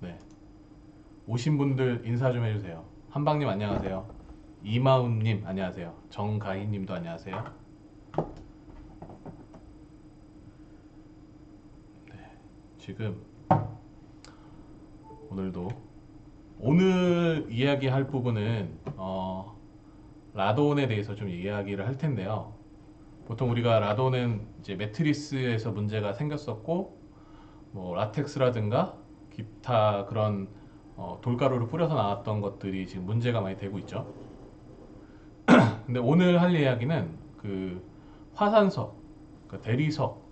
네. 오신 분들 인사 좀 해주세요. 한방님 안녕하세요. 이마운님 안녕하세요. 정가희님도 안녕하세요. 지금 오늘도 오늘 이야기할 부분은 라돈에 대해서 좀 이야기를 할 텐데요. 보통 우리가 라돈은 이제 매트리스에서 문제가 생겼었고 뭐 라텍스라든가 기타 그런 돌가루를 뿌려서 나왔던 것들이 지금 문제가 많이 되고 있죠. 근데 오늘 할 이야기는 그 화산석, 그 대리석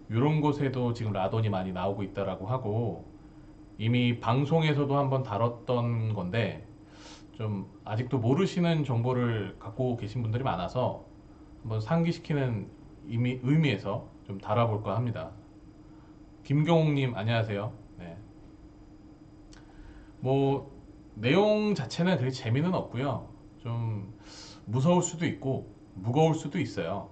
이런 곳에도 지금 라돈이 많이 나오고 있다라고 하고 이미 방송에서도 한번 다뤘던 건데 좀 아직도 모르시는 정보를 갖고 계신 분들이 많아서 한번 상기시키는 의미에서 좀 다뤄볼까 합니다. 김경옥님 안녕하세요. 네. 뭐 내용 자체는 그렇게 재미는 없고요. 좀 무서울 수도 있고 무거울 수도 있어요.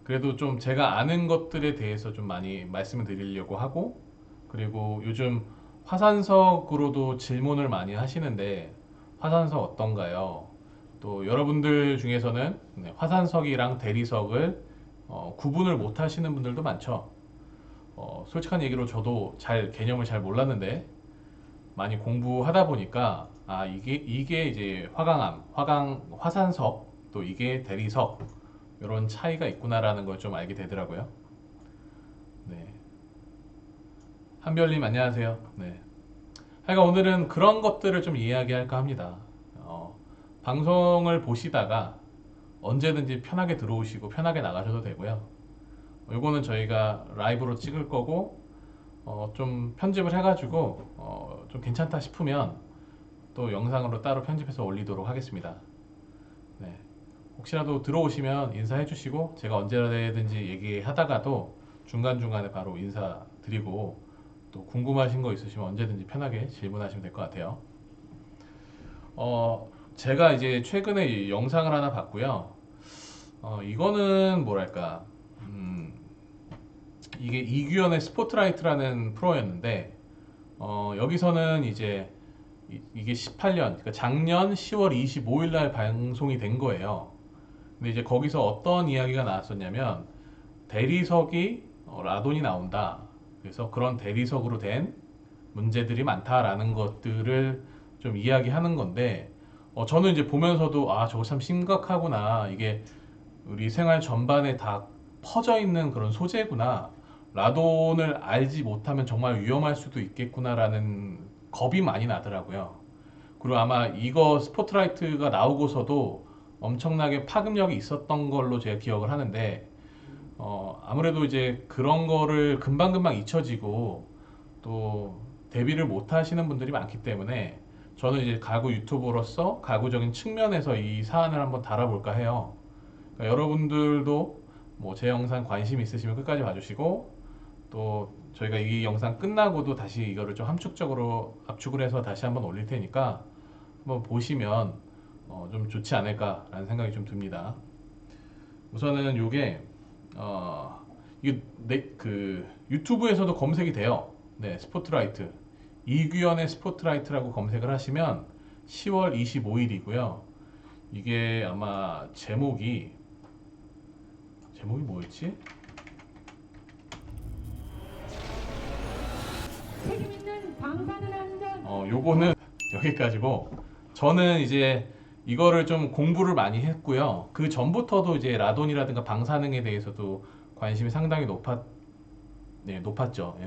그래도 좀 제가 아는 것들에 대해서 좀 많이 말씀을 드리려고 하고 그리고 요즘 화산석으로도 질문을 많이 하시는데 화산석 어떤가요? 또 여러분들 중에서는 화산석이랑 대리석을 구분을 못 하시는 분들도 많죠. 솔직한 얘기로 저도 잘 개념을 잘 몰랐는데 많이 공부하다 보니까 아 이게 이제 화산석 또 이게 대리석 이런 차이가 있구나라는 걸 좀 알게 되더라고요. 네. 한별님 안녕하세요. 네. 하여간 오늘은 그런 것들을 좀 이야기할까 합니다. 방송을 보시다가 언제든지 편하게 들어오시고 편하게 나가셔도 되고요. 이거는 저희가 라이브로 찍을 거고 좀 편집을 해가지고 좀 괜찮다 싶으면 또 영상으로 따로 편집해서 올리도록 하겠습니다. 네. 혹시라도 들어오시면 인사해 주시고 제가 언제든지 얘기하다가도 중간중간에 바로 인사드리고 또 궁금하신 거 있으시면 언제든지 편하게 질문하시면 될 것 같아요. 제가 이제 최근에 이 영상을 하나 봤고요. 이거는 뭐랄까, 이게 이규현의 스포트라이트라는 프로였는데, 여기서는 이제 이게 18년, 그러니까 작년 10월 25일 날 방송이 된 거예요. 근데 이제 거기서 어떤 이야기가 나왔었냐면, 대리석이 라돈이 나온다. 그래서 그런 대리석으로 된 문제들이 많다라는 것들을 좀 이야기하는 건데 저는 이제 보면서도 아 저거 참 심각하구나 이게 우리 생활 전반에 다 퍼져 있는 그런 소재구나 라돈을 알지 못하면 정말 위험할 수도 있겠구나라는 겁이 많이 나더라고요. 그리고 아마 이거 스포트라이트가 나오고서도 엄청나게 파급력이 있었던 걸로 제가 기억을 하는데 아무래도 이제 그런 거를 금방금방 잊혀지고 또 대비를 못 하시는 분들이 많기 때문에 저는 이제 가구 유튜버로서 가구적인 측면에서 이 사안을 한번 다뤄볼까 해요. 그러니까 여러분들도 뭐 제 영상 관심 있으시면 끝까지 봐주시고 또 저희가 이 영상 끝나고도 다시 이거를 좀 함축적으로 압축을 해서 다시 한번 올릴 테니까 한번 보시면 좀 좋지 않을까라는 생각이 좀 듭니다. 우선은 요게 이게 그 유튜브에서도 검색이 돼요. 네, 스포트라이트. 이규현의 스포트라이트라고 검색을 하시면 10월 25일이고요. 이게 아마 제목이 뭐였지? 책임있는 방사능 안전. 요거는 여기까지고 저는 이제 이거를 좀 공부를 많이 했고요. 그 전부터도 이제 라돈이라든가 방사능에 대해서도 관심이 상당히 높았죠. 예,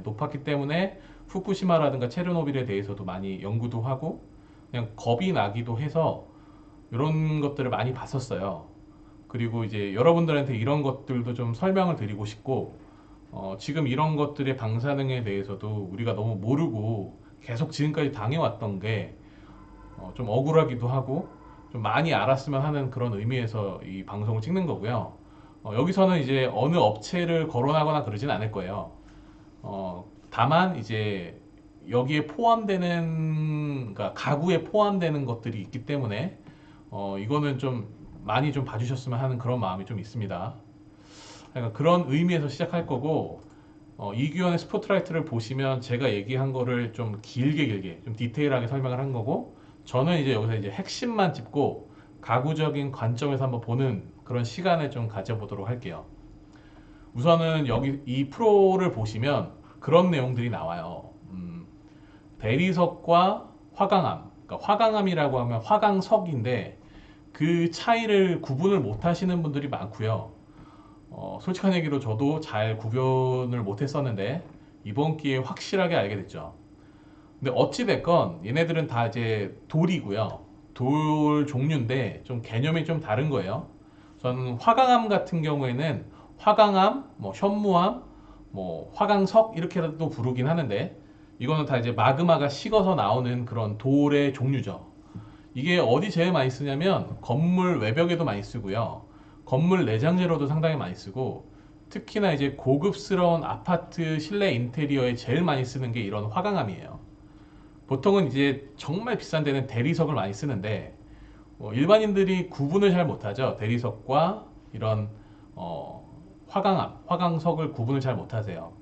높았기 때문에 후쿠시마라든가 체르노빌에 대해서도 많이 연구도 하고 그냥 겁이 나기도 해서 이런 것들을 많이 봤었어요. 그리고 이제 여러분들한테 이런 것들도 좀 설명을 드리고 싶고 지금 이런 것들의 방사능에 대해서도 우리가 너무 모르고 계속 지금까지 당해왔던 게 좀 억울하기도 하고 좀 많이 알았으면 하는 그런 의미에서 이 방송을 찍는 거고요. 여기서는 이제 어느 업체를 거론하거나 그러진 않을 거예요. 다만 이제 여기에 포함되는 그러니까 가구에 포함되는 것들이 있기 때문에 이거는 좀 많이 좀 봐주셨으면 하는 그런 마음이 좀 있습니다. 그러니까 그런 의미에서 시작할 거고 이규현의 스포트라이트를 보시면 제가 얘기한 거를 좀 길게 좀 디테일하게 설명을 한 거고, 저는 이제 여기서 이제 핵심만 짚고 가구적인 관점에서 한번 보는 그런 시간을 좀 가져보도록 할게요. 우선은 여기 이 프로를 보시면 그런 내용들이 나와요. 대리석과 화강암, 그러니까 화강암이라고 하면 화강석인데 그 차이를 구분을 못 하시는 분들이 많고요. 솔직한 얘기로 저도 잘 구분을 못 했었는데 이번 기회에 확실하게 알게 됐죠. 근데 어찌 됐건 얘네들은 다 이제 돌이고요. 돌 종류인데 좀 개념이 좀 다른 거예요. 저는 화강암 같은 경우에는 화강암, 뭐 현무암, 뭐 화강석 이렇게라도 부르긴 하는데 이거는 다 이제 마그마가 식어서 나오는 그런 돌의 종류죠. 이게 어디 제일 많이 쓰냐면 건물 외벽에도 많이 쓰고요. 건물 내장재로도 상당히 많이 쓰고 특히나 이제 고급스러운 아파트 실내 인테리어에 제일 많이 쓰는 게 이런 화강암이에요. 보통은 이제 정말 비싼 데는 대리석을 많이 쓰는데 일반인들이 구분을 잘 못하죠. 대리석과 이런 화강암, 화강석을 구분을 잘 못하세요.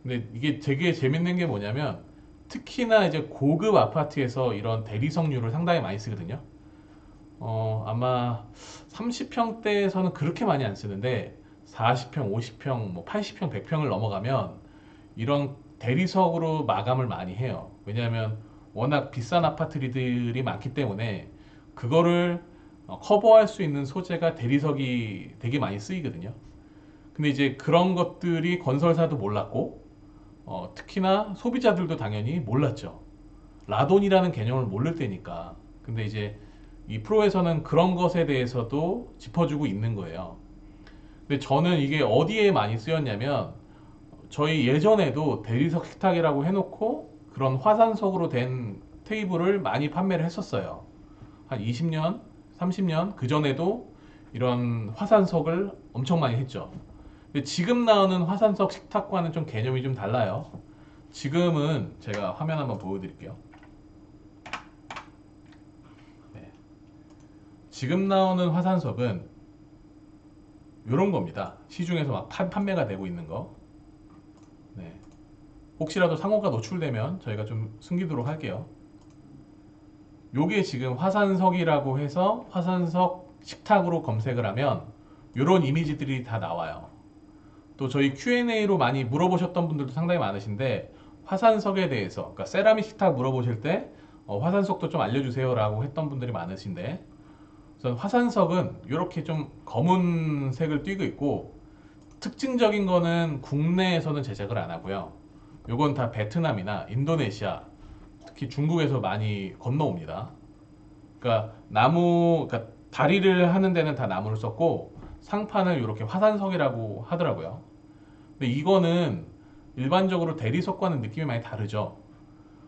근데 이게 되게 재밌는 게 뭐냐면 특히나 이제 고급 아파트에서 이런 대리석류를 상당히 많이 쓰거든요. 아마 30평대에서는 그렇게 많이 안 쓰는데 40평, 50평, 뭐 80평, 100평을 넘어가면 이런 대리석으로 마감을 많이 해요. 왜냐하면 워낙 비싼 아파트들이 많기 때문에 그거를 커버할 수 있는 소재가 대리석이 되게 많이 쓰이거든요. 근데 이제 그런 것들이 건설사도 몰랐고 특히나 소비자들도 당연히 몰랐죠. 라돈이라는 개념을 모를 때니까. 근데 이제 이 프로에서는 그런 것에 대해서도 짚어주고 있는 거예요. 근데 저는 이게 어디에 많이 쓰였냐면 저희 예전에도 대리석 식탁이라고 해놓고 그런 화산석으로 된 테이블을 많이 판매를 했었어요. 한 20년, 30년 그 전에도 이런 화산석을 엄청 많이 했죠. 근데 지금 나오는 화산석 식탁과는 좀 개념이 좀 달라요. 지금은 제가 화면 한번 보여드릴게요. 네. 지금 나오는 화산석은 이런 겁니다. 시중에서 막 판매가 되고 있는 거. 네. 혹시라도 상호가 노출되면 저희가 좀 숨기도록 할게요. 요게 지금 화산석이라고 해서 화산석 식탁으로 검색을 하면 이런 이미지들이 다 나와요. 또 저희 Q&A로 많이 물어보셨던 분들도 상당히 많으신데 화산석에 대해서, 그러니까 세라믹 식탁 물어보실 때 화산석도 좀 알려주세요라고 했던 분들이 많으신데 우선 화산석은 이렇게 좀 검은색을 띠고 있고 특징적인 거는 국내에서는 제작을 안 하고요. 요건 다 베트남이나 인도네시아, 특히 중국에서 많이 건너옵니다. 그러니까 그러니까 다리를 하는 데는 다 나무를 썼고 상판을 이렇게 화산석이라고 하더라고요. 근데 이거는 일반적으로 대리석과는 느낌이 많이 다르죠.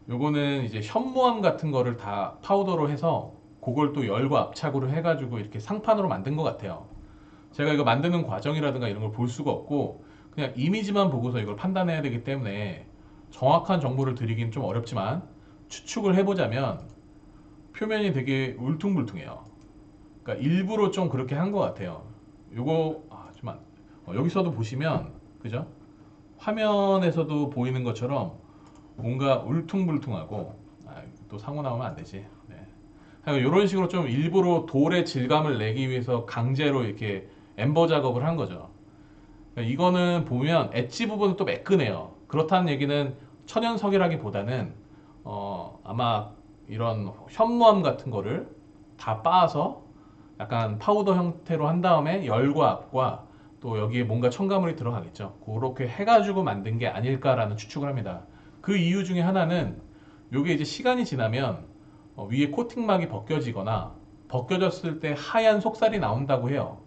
요거는 이제 현무암 같은 거를 다 파우더로 해서 그걸 또 열과 압착으로 해가지고 이렇게 상판으로 만든 것 같아요. 제가 이거 만드는 과정이라든가 이런 걸 볼 수가 없고 그냥 이미지만 보고서 이걸 판단해야 되기 때문에 정확한 정보를 드리긴 좀 어렵지만 추측을 해보자면 표면이 되게 울퉁불퉁해요. 그러니까 일부러 좀 그렇게 한 것 같아요. 요거 여기서도 보시면 그죠? 화면에서도 보이는 것처럼 뭔가 울퉁불퉁하고 또 상호 나오면 안 되지. 네. 이런 식으로 좀 일부러 돌의 질감을 내기 위해서 강제로 이렇게 엠버 작업을 한 거죠. 그러니까 이거는 보면 엣지 부분은 또 매끈해요. 그렇다는 얘기는 천연석이라기보다는 아마 이런 현무암 같은 거를 다 빻아서 약간 파우더 형태로 한 다음에 열과 압과 또 여기에 뭔가 첨가물이 들어가겠죠. 그렇게 해가지고 만든 게 아닐까라는 추측을 합니다. 그 이유 중에 하나는 이게 이제 시간이 지나면 위에 코팅막이 벗겨지거나 벗겨졌을 때 하얀 속살이 나온다고 해요.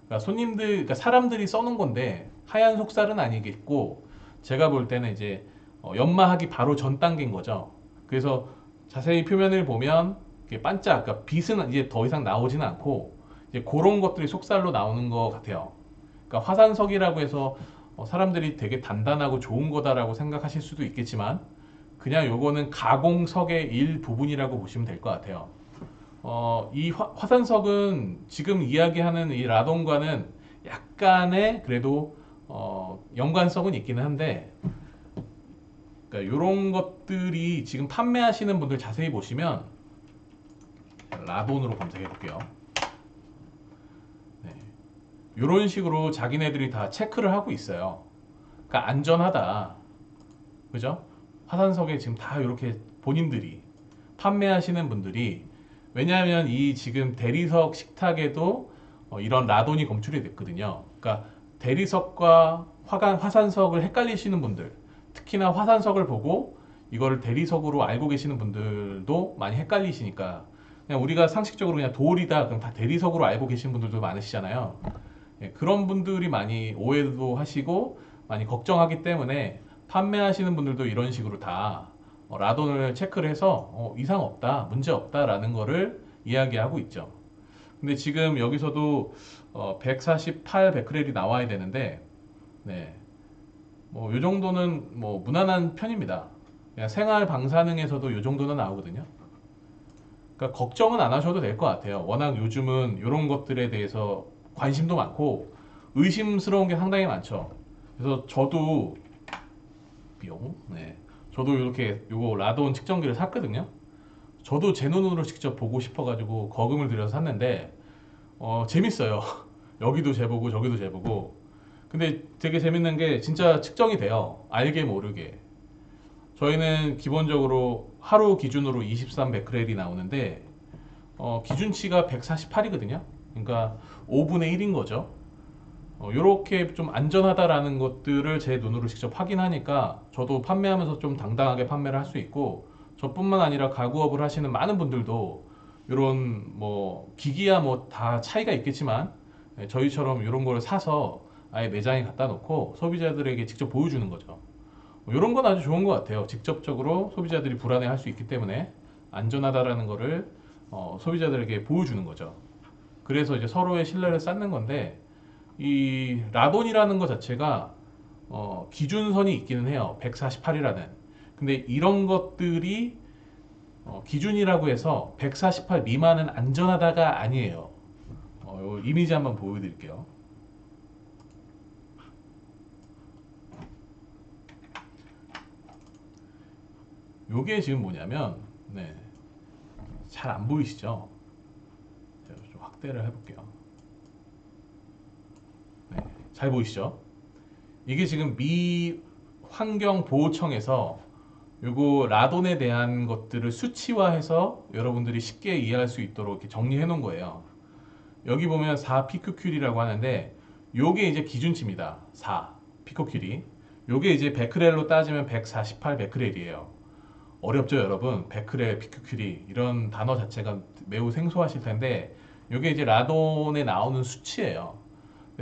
그러니까 그러니까 사람들이 써놓은 건데 하얀 속살은 아니겠고 제가 볼 때는 이제 연마하기 바로 전 단계인 거죠. 그래서 자세히 표면을 보면 이게 반짝, 그러니까 빛은 이제 더 이상 나오지는 않고 이제 그런 것들이 속살로 나오는 것 같아요. 그러니까 화산석이라고 해서 사람들이 되게 단단하고 좋은 거다라고 생각하실 수도 있겠지만 그냥 요거는 가공석의 일부분이라고 보시면 될 것 같아요. 이 화산석은 지금 이야기하는 이 라돈과는 약간의 그래도 연관성은 있기는 한데, 그러니까 이런 것들이 지금 판매하시는 분들 자세히 보시면 라돈으로 검색해 볼게요. 네. 이런 식으로 자기네들이 다 체크를 하고 있어요. 그러니까 안전하다, 그죠? 화산석에 지금 다 이렇게 본인들이 판매하시는 분들이, 왜냐하면 이 지금 대리석 식탁에도 이런 라돈이 검출이 됐거든요. 그러니까 대리석과 화산석을 헷갈리시는 분들, 특히나 화산석을 보고 이거를 대리석으로 알고 계시는 분들도 많이 헷갈리시니까, 그냥 우리가 상식적으로 그냥 돌이다 그럼 다 대리석으로 알고 계신 분들도 많으시잖아요. 예, 그런 분들이 많이 오해도 하시고 많이 걱정하기 때문에 판매하시는 분들도 이런 식으로 다 라돈을 체크를 해서 이상 없다, 문제 없다라는 거를 이야기하고 있죠. 근데 지금 여기서도 148 베크렐이 나와야 되는데, 네, 뭐 요 정도는 뭐 무난한 편입니다. 그냥 생활 방사능에서도 요 정도는 나오거든요. 그러니까 걱정은 안 하셔도 될 것 같아요. 워낙 요즘은 이런 것들에 대해서 관심도 많고 의심스러운 게 상당히 많죠. 그래서 저도 네, 저도 이렇게 요거 라돈 측정기를 샀거든요. 저도 제 눈으로 직접 보고 싶어가지고 거금을 들여서 샀는데 재밌어요. 여기도 재보고 저기도 재보고. 근데 되게 재밌는 게 진짜 측정이 돼요. 알게 모르게. 저희는 기본적으로 하루 기준으로 23 베크렐이 나오는데 기준치가 148이거든요. 그러니까 5분의 1인 거죠. 이렇게 좀 안전하다라는 것들을 제 눈으로 직접 확인하니까 저도 판매하면서 좀 당당하게 판매를 할 수 있고, 저뿐만 아니라 가구업을 하시는 많은 분들도 이런 뭐 기기야 뭐 다 차이가 있겠지만, 저희처럼 이런 거를 사서 아예 매장에 갖다 놓고 소비자들에게 직접 보여주는 거죠. 이런 건 아주 좋은 것 같아요. 직접적으로 소비자들이 불안해할 수 있기 때문에 안전하다라는 거를 소비자들에게 보여주는 거죠. 그래서 이제 서로의 신뢰를 쌓는 건데, 이 라돈이라는 것 자체가 기준선이 있기는 해요. 148이라는. 근데 이런 것들이 기준이라고 해서 148 미만은 안전하다가 아니에요. 요 이미지 한번 보여드릴게요. 요게 지금 뭐냐면, 네, 잘 안 보이시죠? 제가 좀 확대를 해볼게요. 네, 잘 보이시죠? 이게 지금 미 환경보호청에서 요거 라돈에 대한 것들을 수치화해서 여러분들이 쉽게 이해할 수 있도록 이렇게 정리해 놓은 거예요. 여기 보면 4 피코큐리라고 하는데, 요게 이제 기준치입니다. 4 피코큐리. 요게 이제 베크렐로 따지면 148 베크렐이에요. 어렵죠, 여러분? 베크렐, 피코큐리 이런 단어 자체가 매우 생소하실 텐데, 요게 이제 라돈에 나오는 수치예요.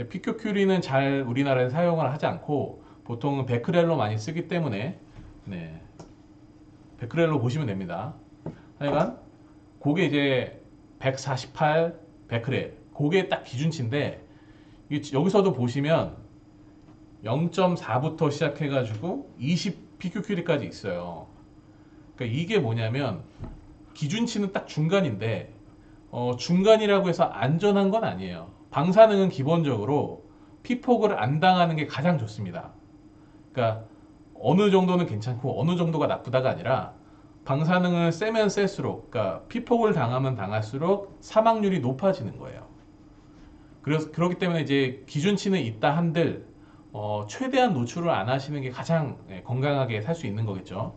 피코큐리는 잘 우리나라에 사용을 하지 않고 보통은 베크렐로 많이 쓰기 때문에, 네, 베크렐로 보시면 됩니다. 하여간 그게 이제 148 베크렐, 그게 딱 기준치인데, 여기서도 보시면 0.4부터 시작해가지고 20 PQQ까지 있어요. 그러니까 이게 뭐냐면 기준치는 딱 중간인데, 중간이라고 해서 안전한 건 아니에요. 방사능은 기본적으로 피폭을 안 당하는 게 가장 좋습니다. 그러니까 어느 정도는 괜찮고 어느 정도가 나쁘다가 아니라, 방사능을 세면 셀수록, 그러니까 피폭을 당하면 당할수록 사망률이 높아지는 거예요. 그래서 그렇기 때문에 이제 기준치는 있다 한들 최대한 노출을 안 하시는 게 가장 건강하게 살 수 있는 거겠죠.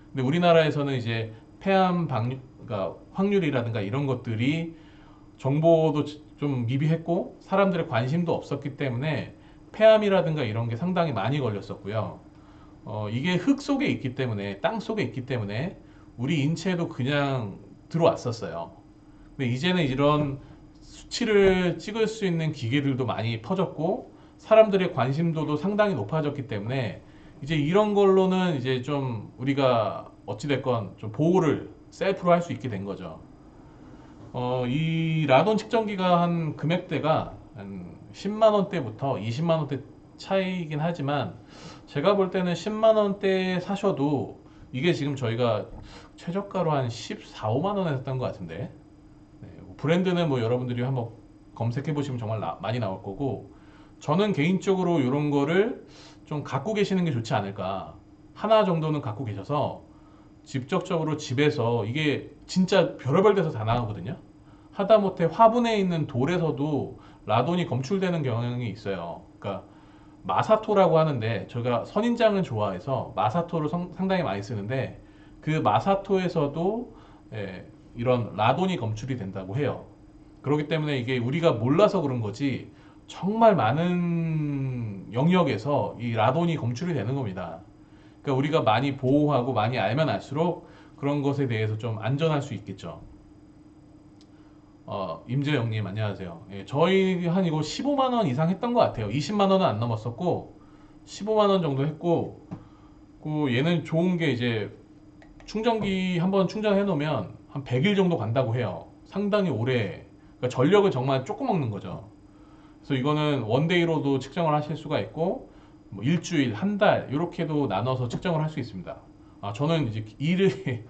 근데 우리나라에서는 이제 폐암 그러니까 확률이라든가 이런 것들이 정보도 좀 미비했고 사람들의 관심도 없었기 때문에 폐암이라든가 이런 게 상당히 많이 걸렸었고요. 이게 흙 속에 있기 때문에, 땅 속에 있기 때문에 우리 인체에도 그냥 들어왔었어요. 근데 이제는 이런 수치를 찍을 수 있는 기계들도 많이 퍼졌고 사람들의 관심도도 상당히 높아졌기 때문에 이제 이런 걸로는 이제 좀 우리가 어찌됐건 좀 보호를 셀프로 할 수 있게 된 거죠. 이 라돈 측정기가 한 금액대가 한 10만 원대부터 20만 원대 차이긴 하지만, 제가 볼 때는 10만 원대에 사셔도 이게 지금 저희가 최저가로 한 14, 5만 원에 샀던 것 같은데, 네, 브랜드는 뭐 여러분들이 한번 검색해 보시면 정말 많이 나올 거고, 저는 개인적으로 이런 거를 좀 갖고 계시는 게 좋지 않을까. 하나 정도는 갖고 계셔서 직접적으로 집에서 이게 진짜 별의별 데서 다 나오거든요. 하다못해 화분에 있는 돌에서도 라돈이 검출되는 경향이 있어요. 그러니까 마사토라고 하는데 제가 선인장을 좋아해서 마사토를 상당히 많이 쓰는데 그 마사토에서도 이런 라돈이 검출이 된다고 해요. 그렇기 때문에 이게 우리가 몰라서 그런 거지 정말 많은 영역에서 이 라돈이 검출이 되는 겁니다. 그러니까 우리가 많이 보호하고 많이 알면 알수록 그런 것에 대해서 좀 안전할 수 있겠죠. 임재영님 안녕하세요. 예, 저희 한 이거 15만 원 이상 했던 것 같아요. 20만 원은 안 넘었었고 15만 원 정도 했고 그 얘는 좋은 게 이제 충전기 한번 충전해 놓으면 한 100일 정도 간다고 해요. 상당히 오래. 그러니까 전력을 정말 조금 먹는 거죠. 그래서 이거는 원데이로도 측정을 하실 수가 있고 뭐 일주일, 한 달 이렇게도 나눠서 측정을 할 수 있습니다. 저는 이제 일을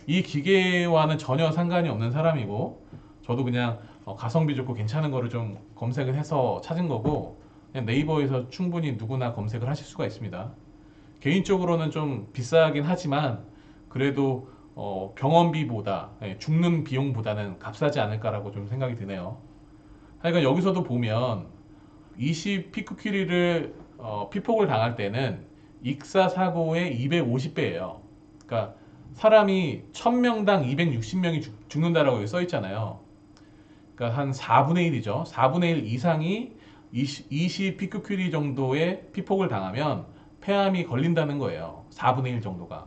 이 기계와는 전혀 상관이 없는 사람이고 저도 그냥 가성비 좋고 괜찮은 거를 좀 검색을 해서 찾은 거고 그냥 네이버에서 충분히 누구나 검색을 하실 수가 있습니다. 개인적으로는 좀 비싸긴 하지만 그래도 병원비보다 죽는 비용보다는 값싸지 않을까라고 좀 생각이 드네요. 하여간 여기서도 보면 20 피크큐리를 피폭을 당할 때는 익사 사고의 250배예요. 그러니까 사람이 1000명당 260명이 죽는다라고 여기 써 있잖아요. 그러니까 한 4분의 1이죠. 4분의 1 이상이 20 피크큐리 정도의 피폭을 당하면 폐암이 걸린다는 거예요. 4분의 1 정도가.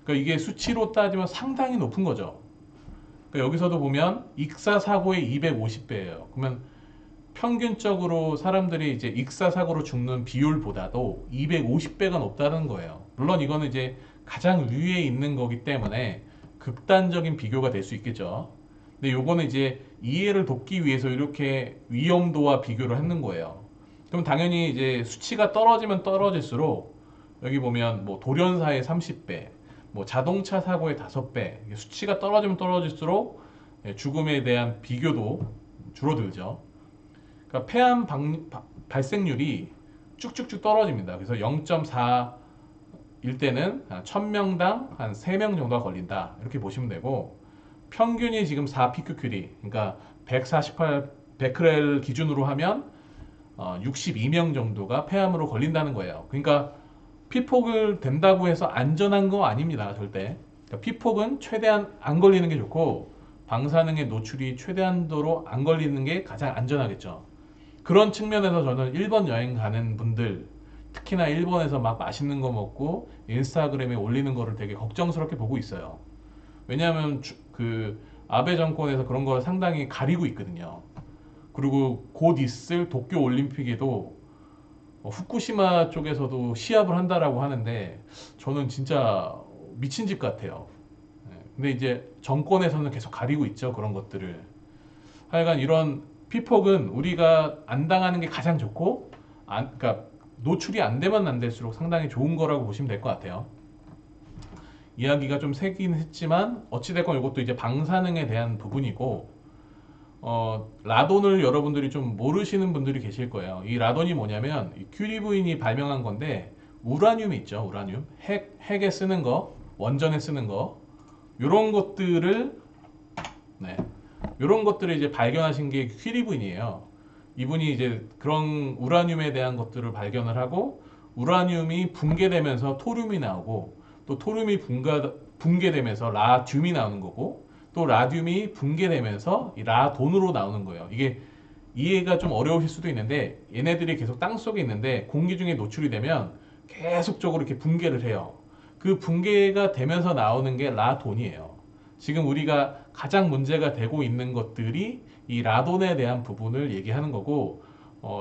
그러니까 이게 수치로 따지면 상당히 높은 거죠. 그러니까 여기서도 보면 익사 사고의 250배예요. 그러면 평균적으로 사람들이 이제 익사 사고로 죽는 비율보다도 250배가 높다는 거예요. 물론 이거는 이제 가장 위에 있는 거기 때문에 극단적인 비교가 될 수 있겠죠. 근데 요거는 이제 이해를 돕기 위해서 이렇게 위험도와 비교를 하는 거예요. 그럼 당연히 이제 수치가 떨어지면 떨어질수록 여기 보면 뭐 돌연사의 30배, 뭐 자동차 사고의 5배, 수치가 떨어지면 떨어질수록 죽음에 대한 비교도 줄어들죠. 그러니까 폐암 발생률이 쭉쭉쭉 떨어집니다. 그래서 0.4일 때는 1000명당 한 3명 정도가 걸린다. 이렇게 보시면 되고 평균이 지금 4 피크큐리, 그러니까 148 베크렐 기준으로 하면 62명 정도가 폐암으로 걸린다는 거예요. 그러니까 피폭을 된다고 해서 안전한 거 아닙니다. 절대. 그러니까 피폭은 최대한 안 걸리는 게 좋고 방사능의 노출이 최대한도로 안 걸리는 게 가장 안전하겠죠. 그런 측면에서 저는 일본 여행 가는 분들 특히나 일본에서 막 맛있는 거 먹고 인스타그램에 올리는 거를 되게 걱정스럽게 보고 있어요. 왜냐하면 그 아베 정권에서 그런 걸 상당히 가리고 있거든요. 그리고 곧 있을 도쿄 올림픽에도 후쿠시마 쪽에서도 시합을 한다라고 하는데 저는 진짜 미친 짓 같아요. 근데 이제 정권에서는 계속 가리고 있죠. 그런 것들을. 하여간 이런 피폭은 우리가 안 당하는 게 가장 좋고 그러니까 노출이 안 되면 안 될수록 상당히 좋은 거라고 보시면 될 것 같아요. 이야기가 좀 세긴 했지만 어찌됐건 이것도 이제 방사능에 대한 부분이고 라돈을 여러분들이 좀 모르시는 분들이 계실 거예요. 이 라돈이 뭐냐면 이 큐리 부인이 발명한 건데 우라늄이 있죠. 우라늄. 핵에 쓰는 거, 원전에 쓰는 거 요런 것들을 요런 것들을 이제 발견하신 게 큐리 부인이에요. 이분이 이제 그런 우라늄에 대한 것들을 발견을 하고 우라늄이 붕괴되면서 토륨이 나오고 또 토륨이 붕괴되면서 라듐이 나오는 거고 또 라듐이 붕괴되면서 이 라돈으로 나오는 거예요. 이게 이해가 좀 어려우실 수도 있는데 얘네들이 계속 땅 속에 있는데 공기 중에 노출이 되면 계속적으로 이렇게 붕괴를 해요. 그 붕괴가 되면서 나오는 게 라돈이에요. 지금 우리가 가장 문제가 되고 있는 것들이 이 라돈에 대한 부분을 얘기하는 거고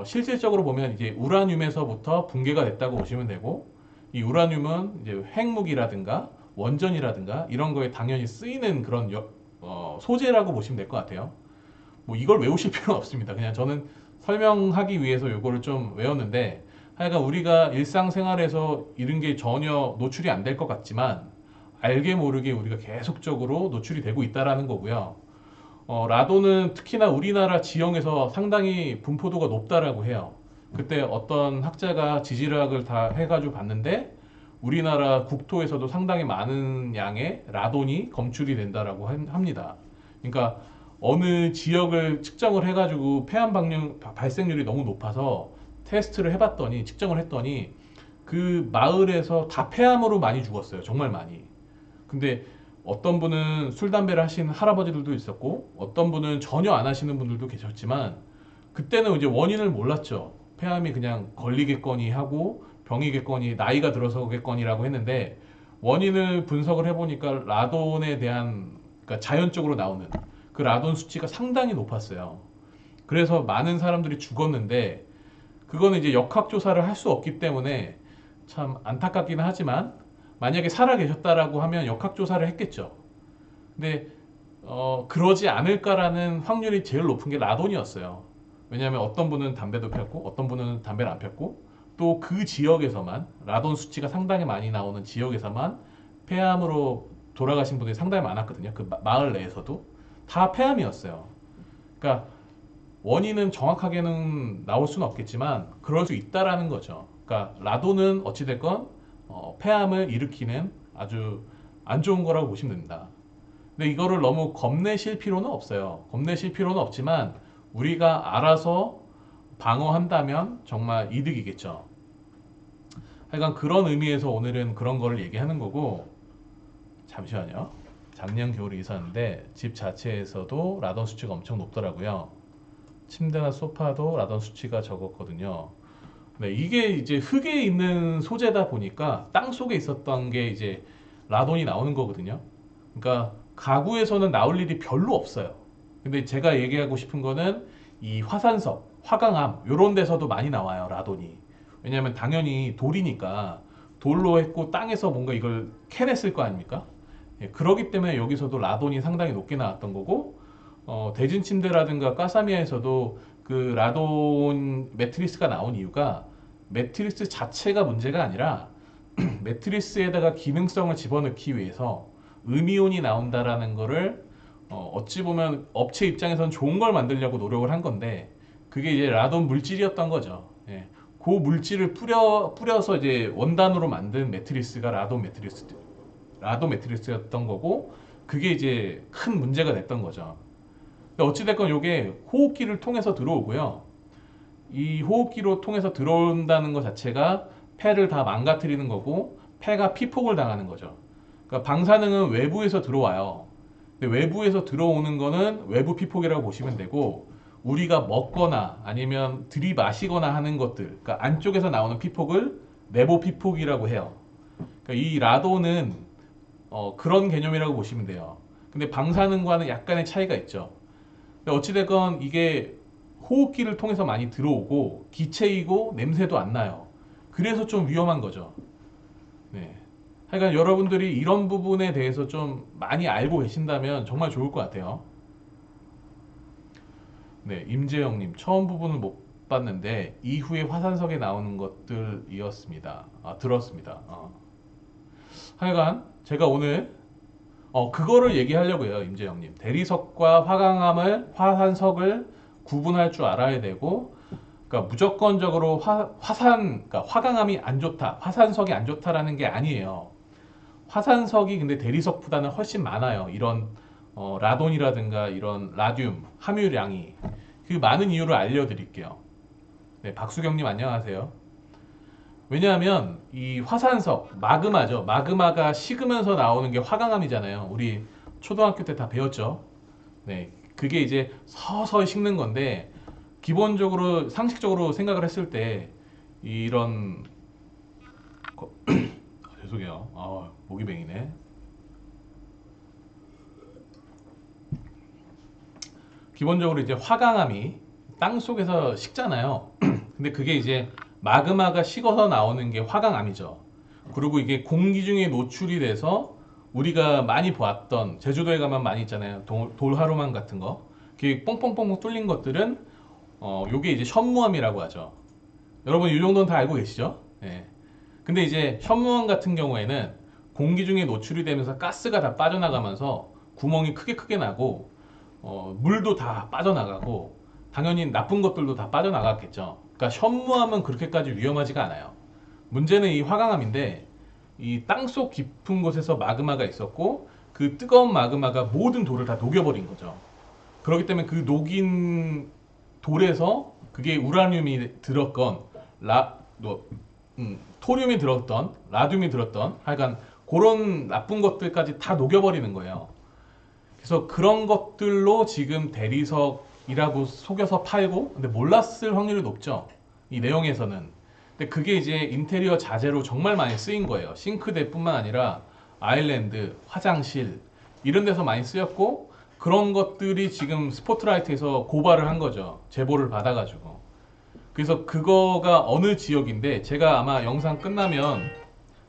실질적으로 보면 이제 우라늄에서부터 붕괴가 됐다고 보시면 되고 이 우라늄은 이제 핵무기라든가 원전이라든가 이런 거에 당연히 쓰이는 그런 소재라고 보시면 될 것 같아요. 뭐 이걸 외우실 필요는 없습니다. 그냥 저는 설명하기 위해서 이거를 좀 외웠는데 하여간 우리가 일상생활에서 이런 게 전혀 노출이 안 될 것 같지만 알게 모르게 우리가 계속적으로 노출이 되고 있다라는 거고요. 라돈은 특히나 우리나라 지형에서 상당히 분포도가 높다라고 해요. 그때 어떤 학자가 지질학을 다 해가지고 봤는데 우리나라 국토에서도 상당히 많은 양의 라돈이 검출이 된다라고 합니다. 그러니까 어느 지역을 측정을 해가지고 폐암 발생률이 너무 높아서 테스트를 해봤더니 측정을 했더니 그 마을에서 다 폐암으로 많이 죽었어요. 정말 많이. 근데 어떤 분은 술 담배를 하시는 할아버지들도 있었고 어떤 분은 전혀 안 하시는 분들도 계셨지만 그때는 이제 원인을 몰랐죠. 폐암이 그냥 걸리겠거니 하고 병이겠거니 나이가 들어서겠거니라고 했는데 원인을 분석을 해보니까 라돈에 대한 그러니까 자연적으로 나오는 그 라돈 수치가 상당히 높았어요. 그래서 많은 사람들이 죽었는데 그거는 이제 역학조사를 할 수 없기 때문에 참 안타깝기는 하지만 만약에 살아 계셨다라고 하면 역학조사를 했겠죠. 근데 그러지 않을까라는 확률이 제일 높은 게 라돈이었어요. 왜냐하면 어떤 분은 담배도 폈고 어떤 분은 담배를 안 폈고 또 그 지역에서만 라돈 수치가 상당히 많이 나오는 지역에서만 폐암으로 돌아가신 분들이 상당히 많았거든요. 그 마을 내에서도 다 폐암이었어요. 그러니까 원인은 정확하게는 나올 수는 없겠지만 그럴 수 있다라는 거죠. 그러니까 라돈은 어찌됐건 폐암을 일으키는 아주 안 좋은 거라고 보시면 됩니다. 근데 이거를 너무 겁내실 필요는 없어요. 겁내실 필요는 없지만 우리가 알아서 방어한다면 정말 이득이겠죠. 하여간 그런 의미에서 오늘은 그런 거를 얘기하는 거고 잠시만요. 작년 겨울에 있었는데 집 자체에서도 라돈 수치가 엄청 높더라고요. 침대나 소파도 라돈 수치가 적었거든요. 네, 이게 이제 흙에 있는 소재다 보니까 땅 속에 있었던 게 이제 라돈이 나오는 거거든요. 그러니까 가구에서는 나올 일이 별로 없어요. 근데 제가 얘기하고 싶은 거는 이 화산석, 화강암 이런 데서도 많이 나와요, 라돈이. 왜냐하면 당연히 돌이니까 돌로 했고 땅에서 뭔가 이걸 캐냈을 거 아닙니까? 예, 그러기 때문에 여기서도 라돈이 상당히 높게 나왔던 거고 대진 침대라든가 까사미아에서도 그 라돈 매트리스가 나온 이유가 매트리스 자체가 문제가 아니라 매트리스에다가 기능성을 집어넣기 위해서 음이온이 나온다라는 거를 어찌 보면 업체 입장에서는 좋은 걸 만들려고 노력을 한 건데 그게 이제 라돈 물질이었던 거죠. 예. 그 물질을 뿌려서 이제 원단으로 만든 매트리스가 라돈 매트리스였던 거고 그게 이제 큰 문제가 됐던 거죠. 어찌됐건 이게 호흡기를 통해서 들어오고요. 이 호흡기로 통해서 들어온다는 것 자체가 폐를 다 망가뜨리는 거고 폐가 피폭을 당하는 거죠. 그러니까 방사능은 외부에서 들어와요. 근데 외부에서 들어오는 거는 외부 피폭이라고 보시면 되고 우리가 먹거나 아니면 들이마시거나 하는 것들, 그러니까 안쪽에서 나오는 피폭을 내부 피폭이라고 해요. 그러니까 이 라돈은 그런 개념이라고 보시면 돼요. 근데 방사능과는 약간의 차이가 있죠. 근데 어찌됐건 이게 호흡기를 통해서 많이 들어오고 기체이고 냄새도 안 나요. 그래서 좀 위험한 거죠. 네. 하여간 여러분들이 이런 부분에 대해서 좀 많이 알고 계신다면 정말 좋을 것 같아요. 네, 임재영님 처음 부분을 못 봤는데 이후에 화산석에 나오는 것들이었습니다. 들었습니다. 하여간 제가 오늘 그거를 얘기하려고 해요, 임재영님. 대리석과 화산석을 구분할 줄 알아야 되고, 그러니까 무조건적으로 그러니까 화강암이 안 좋다, 화산석이 안 좋다라는 게 아니에요. 화산석이 근데 대리석보다는 훨씬 많아요. 이런 라돈이라든가 이런 라듐 함유량이 그 많은 이유를 알려드릴게요. 네, 박수경님 안녕하세요. 왜냐하면 이 화산석 마그마죠. 마그마가 식으면서 나오는 게 화강암이잖아요. 우리 초등학교 때 다 배웠죠. 네, 그게 이제 서서히 식는 건데 기본적으로 상식적으로 생각을 했을 때 이런 죄송해요. 목이 뱅이네. 기본적으로 이제 화강암이 땅 속에서 식잖아요. 근데 그게 이제 마그마가 식어서 나오는 게 화강암이죠. 그리고 이게 공기 중에 노출이 돼서 우리가 많이 보았던 제주도에 가면 많이 있잖아요. 돌하루만 같은 거. 그게 뽕뽕뽕뽕 뚫린 것들은 요게 이제 현무암이라고 하죠. 여러분 이 정도는 다 알고 계시죠? 예. 근데 이제 현무암 같은 경우에는 공기 중에 노출이 되면서 가스가 다 빠져나가면서 구멍이 크게 나고 물도 다 빠져나가고 당연히 나쁜 것들도 다 빠져나갔겠죠. 그러니까 현무암은 그렇게까지 위험하지가 않아요. 문제는 이 화강암인데 이 땅속 깊은 곳에서 마그마가 있었고 그 뜨거운 마그마가 모든 돌을 다 녹여버린 거죠. 그렇기 때문에 그 녹인 돌에서 그게 우라늄이 들었건 토륨이 들었던 라듐이 들었던 하여간 그런 나쁜 것들까지 다 녹여버리는 거예요. 그래서 그런 것들로 지금 대리석이라고 속여서 팔고 근데 몰랐을 확률이 높죠. 이 내용에서는. 근데 그게 이제 인테리어 자재로 정말 많이 쓰인 거예요. 싱크대뿐만 아니라 아일랜드, 화장실 이런 데서 많이 쓰였고 그런 것들이 지금 스포트라이트에서 고발을 한 거죠. 제보를 받아가지고. 그래서 그거가 어느 지역인데 제가 아마 영상 끝나면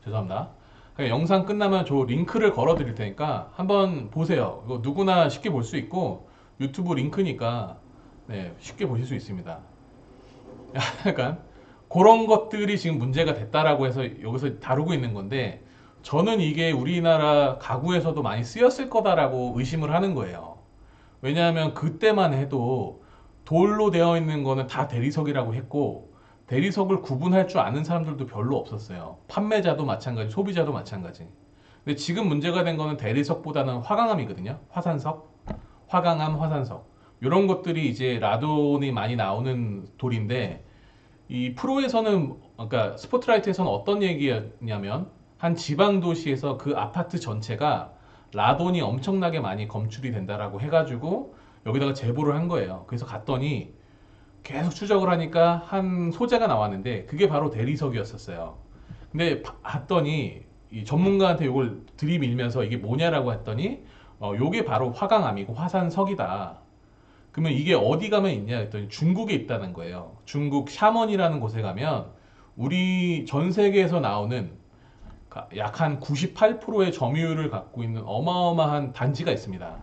죄송합니다. 그냥 영상 끝나면 저 링크를 걸어 드릴 테니까 한번 보세요. 이거 누구나 쉽게 볼 수 있고 유튜브 링크니까 네, 쉽게 보실 수 있습니다. 약간 그런 것들이 지금 문제가 됐다라고 해서 여기서 다루고 있는 건데 저는 이게 우리나라 가구에서도 많이 쓰였을 거다라고 의심을 하는 거예요. 왜냐하면 그때만 해도 돌로 되어 있는 거는 다 대리석이라고 했고 대리석을 구분할 줄 아는 사람들도 별로 없었어요. 판매자도 마찬가지, 소비자도 마찬가지. 근데 지금 문제가 된 거는 대리석보다는 화강암이거든요. 화산석, 화강암, 화산석. 이런 것들이 이제 라돈이 많이 나오는 돌인데 이 프로에서는 그러니까 스포트라이트에서는 어떤 얘기였냐면 한 지방 도시에서 그 아파트 전체가 라돈이 엄청나게 많이 검출이 된다라고 해가지고 여기다가 제보를 한 거예요. 그래서 갔더니 계속 추적을 하니까 한 소재가 나왔는데 그게 바로 대리석이었었어요. 근데 봤더니 이 전문가한테 이걸 들이밀면서 이게 뭐냐라고 했더니 요게 바로 화강암이고 화산석이다. 그러면 이게 어디 가면 있냐 했더니 중국에 있다는 거예요. 중국 샤먼이라는 곳에 가면 우리 전 세계에서 나오는 약 한 98%의 점유율을 갖고 있는 어마어마한 단지가 있습니다.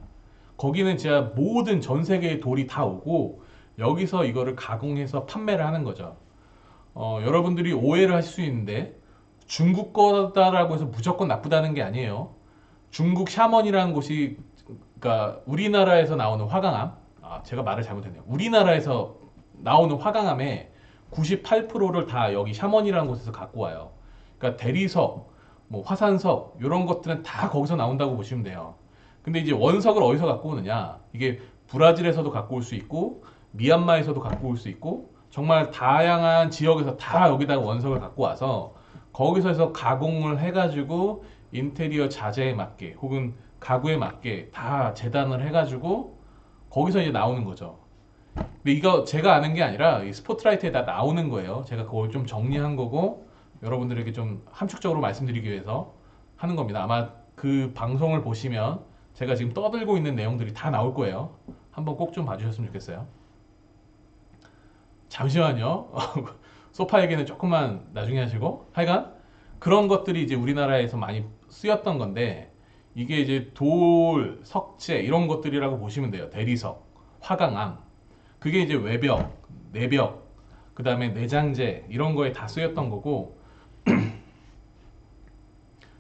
거기는 진짜 모든 전 세계의 돌이 다 오고 여기서 이거를 가공해서 판매를 하는 거죠. 여러분들이 오해를 하실 수 있는데 중국 거다라고 해서 무조건 나쁘다는 게 아니에요. 중국 샤먼이라는 곳이 그러니까 우리나라에서 나오는 화강암, 제가 말을 잘못했네요. 우리나라에서 나오는 화강암의 98%를 다 여기 샤먼이라는 곳에서 갖고 와요. 그러니까 대리석, 뭐 화산석 이런 것들은 다 거기서 나온다고 보시면 돼요. 근데 이제 원석을 어디서 갖고 오느냐? 이게 브라질에서도 갖고 올 수 있고 미얀마에서도 갖고 올 수 있고 정말 다양한 지역에서 다 여기다가 원석을 갖고 와서 거기서 해서 가공을 해가지고 인테리어 자재에 맞게 혹은 가구에 맞게 다 재단을 해가지고 거기서 이제 나오는 거죠. 근데 이거 제가 아는 게 아니라 이 스포트라이트에 다 나오는 거예요. 제가 그걸 좀 정리한 거고 여러분들에게 좀 함축적으로 말씀드리기 위해서 하는 겁니다. 아마 그 방송을 보시면 제가 지금 떠들고 있는 내용들이 다 나올 거예요. 한번 꼭 좀 봐주셨으면 좋겠어요. 잠시만요. 소파 얘기는 조금만 나중에 하시고 하여간 그런 것들이 이제 우리나라에서 많이 쓰였던 건데 이게 이제 돌, 석재 이런 것들이라고 보시면 돼요. 대리석, 화강암. 그게 이제 외벽, 내벽, 그 다음에 내장재 이런 거에 다 쓰였던 거고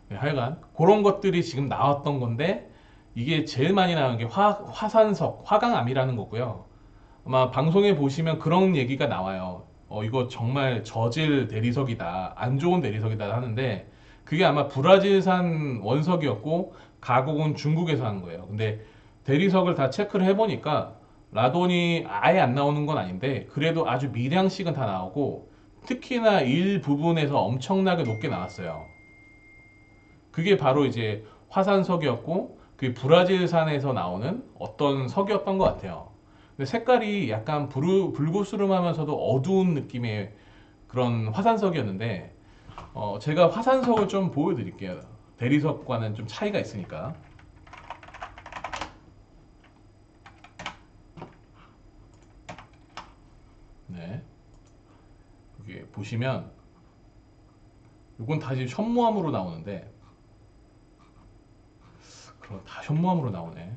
네, 하여간 그런 것들이 지금 나왔던 건데 이게 제일 많이 나오는 게 화산석, 화강암이라는 거고요. 아마 방송에 보시면 그런 얘기가 나와요. 이거 정말 저질 대리석이다. 안 좋은 대리석이다 하는데 그게 아마 브라질산 원석이었고 가공은 중국에서 한 거예요. 근데 대리석을 다 체크를 해보니까 라돈이 아예 안 나오는 건 아닌데 그래도 아주 미량씩은 다 나오고 특히나 일부분에서 엄청나게 높게 나왔어요. 그게 바로 이제 화산석이었고 그 브라질산에서 나오는 어떤 석이었던 것 같아요. 근데 색깔이 약간 불구스름하면서도 어두운 느낌의 그런 화산석이었는데 제가 화산석을 좀 보여드릴게요. 대리석과는 좀 차이가 있으니까. 네, 여기 보시면 이건 다 지금 현무암으로 나오는데 그럼 다 현무암으로 나오네.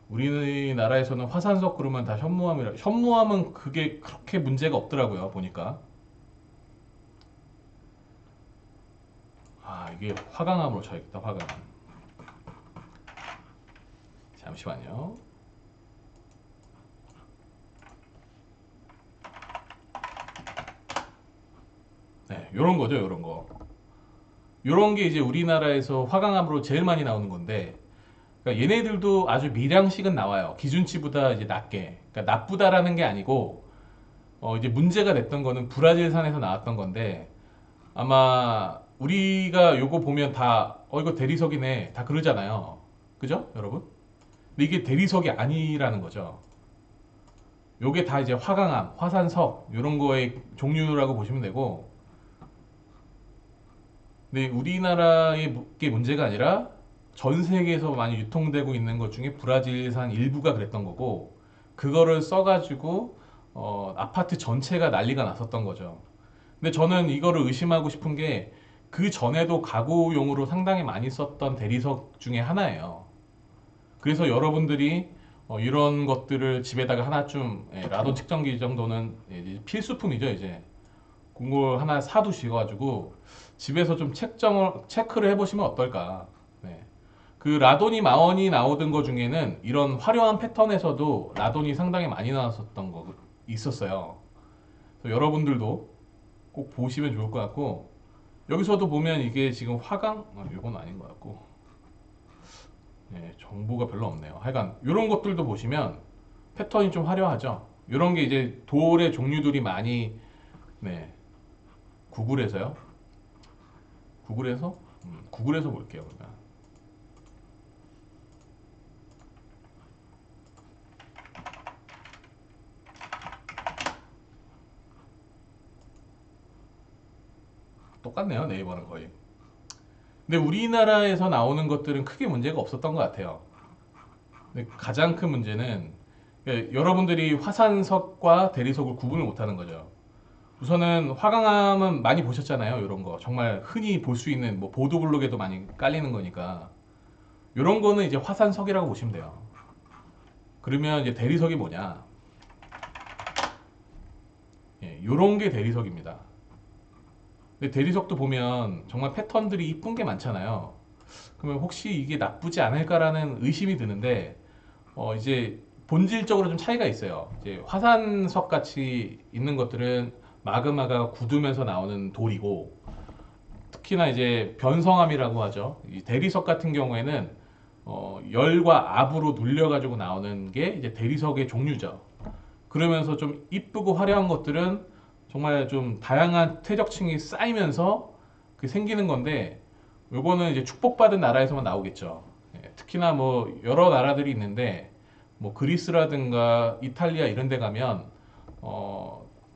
우리나라에서는 화산석 그러면 다 현무암이라 현무암은 그게 그렇게 문제가 없더라고요 보니까. 이게 화강암으로 쳐야겠다. 화강암. 잠시만요. 요런 거죠, 요런 거. 요런 게 이제 우리나라에서 화강암으로 제일 많이 나오는 건데, 그러니까 얘네들도 아주 미량씩은 나와요. 기준치보다 이제 낮게. 그러니까 나쁘다라는 게 아니고, 이제 문제가 됐던 거는 브라질산에서 나왔던 건데, 아마 우리가 요거 보면 다, 이거 대리석이네. 다 그러잖아요. 그죠, 여러분? 근데 이게 대리석이 아니라는 거죠. 요게 다 이제 화강암, 화산석, 요런 거의 종류라고 보시면 되고, 근데 우리나라의 게 문제가 아니라 전 세계에서 많이 유통되고 있는 것 중에 브라질산 일부가 그랬던 거고, 그거를 써가지고 아파트 전체가 난리가 났었던 거죠. 근데 저는 이거를 의심하고 싶은 게 그 전에도 가구용으로 상당히 많이 썼던 대리석 중에 하나예요. 그래서 여러분들이 이런 것들을 집에다가 하나쯤 라돈 측정기 정도는 이제 필수품이죠. 이제 그걸 하나 사두셔가지고 집에서 좀 체크를 해보시면 어떨까. 네. 그 라돈이 마원이 나오던 것 중에는 이런 화려한 패턴에서도 라돈이 상당히 많이 나왔었던 거 있었어요. 그래서 여러분들도 꼭 보시면 좋을 것 같고, 여기서도 보면 이게 지금 이건 아닌 것 같고, 네, 정보가 별로 없네요. 하여간 이런 것들도 보시면 패턴이 좀 화려하죠. 이런 게 이제 돌의 종류들이 많이, 네, 구글에서요. 구글에서 볼게요. 그러면. 똑같네요. 네이버는 거의. 근데 우리나라에서 나오는 것들은 크게 문제가 없었던 것 같아요. 근데 가장 큰 문제는 여러분들이 화산석과 대리석을 구분을 못하는 거죠. 우선은 화강암은 많이 보셨잖아요. 이런 거 정말 흔히 볼 수 있는 뭐 보도블록에도 많이 깔리는 거니까 이런 거는 이제 화산석이라고 보시면 돼요. 그러면 이제 대리석이 뭐냐? 이런 게 대리석입니다. 근데 대리석도 보면 정말 패턴들이 이쁜 게 많잖아요. 그러면 혹시 이게 나쁘지 않을까라는 의심이 드는데 이제 본질적으로 좀 차이가 있어요. 이제 화산석 같이 있는 것들은 마그마가 굳으면서 나오는 돌이고, 특히나 이제 변성암이라고 하죠. 이 대리석 같은 경우에는 열과 압으로 눌려가지고 나오는 게 이제 대리석의 종류죠. 그러면서 좀 이쁘고 화려한 것들은 정말 좀 다양한 퇴적층이 쌓이면서 그 생기는 건데, 요거는 이제 축복받은 나라에서만 나오겠죠. 특히나 뭐 여러 나라들이 있는데 뭐 그리스라든가 이탈리아 이런 데 가면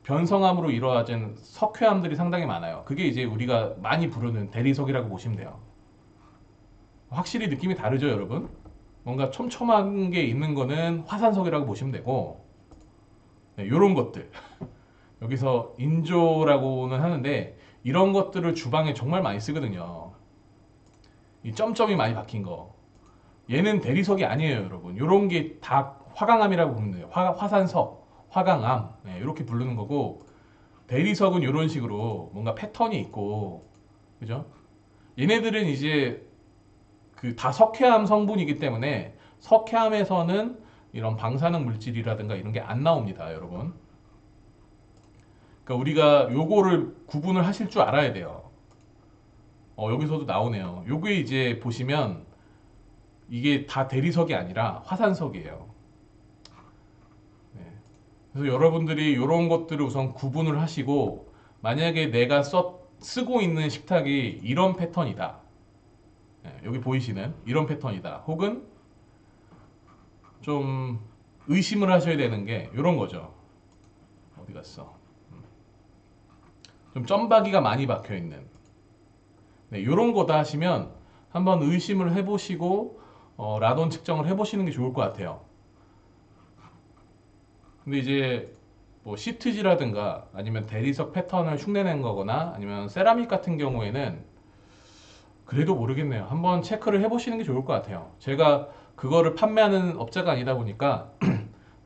변성암으로 이루어진 석회암들이 상당히 많아요. 그게 이제 우리가 많이 부르는 대리석이라고 보시면 돼요. 확실히 느낌이 다르죠, 여러분? 뭔가 촘촘한 게 있는 거는 화산석이라고 보시면 되고, 이런 것들 여기서 인조라고는 하는데 이런 것들을 주방에 정말 많이 쓰거든요. 이 점점이 많이 박힌 거. 얘는 대리석이 아니에요, 여러분. 이런 게 다 화강암이라고 부르는 거예요. 화산석, 화강암, 이렇게 부르는 거고, 대리석은 이런 식으로 뭔가 패턴이 있고, 그죠? 얘네들은 이제 그 다 석회암 성분이기 때문에 석회암에서는 이런 방사능 물질이라든가 이런 게 안 나옵니다, 여러분. 그러니까 우리가 요거를 구분을 하실 줄 알아야 돼요. 여기서도 나오네요. 요게 이제 보시면 이게 다 대리석이 아니라 화산석이에요. 네. 그래서 여러분들이 이런 것들을 우선 구분을 하시고, 만약에 내가 쓰고 있는 식탁이 이런 패턴이다. 여기 보이시는 이런 패턴이다. 혹은 좀 의심을 하셔야 되는 게 이런 거죠. 어디 갔어? 좀 점박이가 많이 박혀 있는. 네, 이런 거다 하시면 한번 의심을 해보시고 라돈 측정을 해보시는 게 좋을 것 같아요. 근데 이제 뭐 시트지라든가 아니면 대리석 패턴을 흉내낸 거거나 아니면 세라믹 같은 경우에는 그래도 모르겠네요. 한번 체크를 해보시는 게 좋을 것 같아요. 제가 그거를 판매하는 업자가 아니다 보니까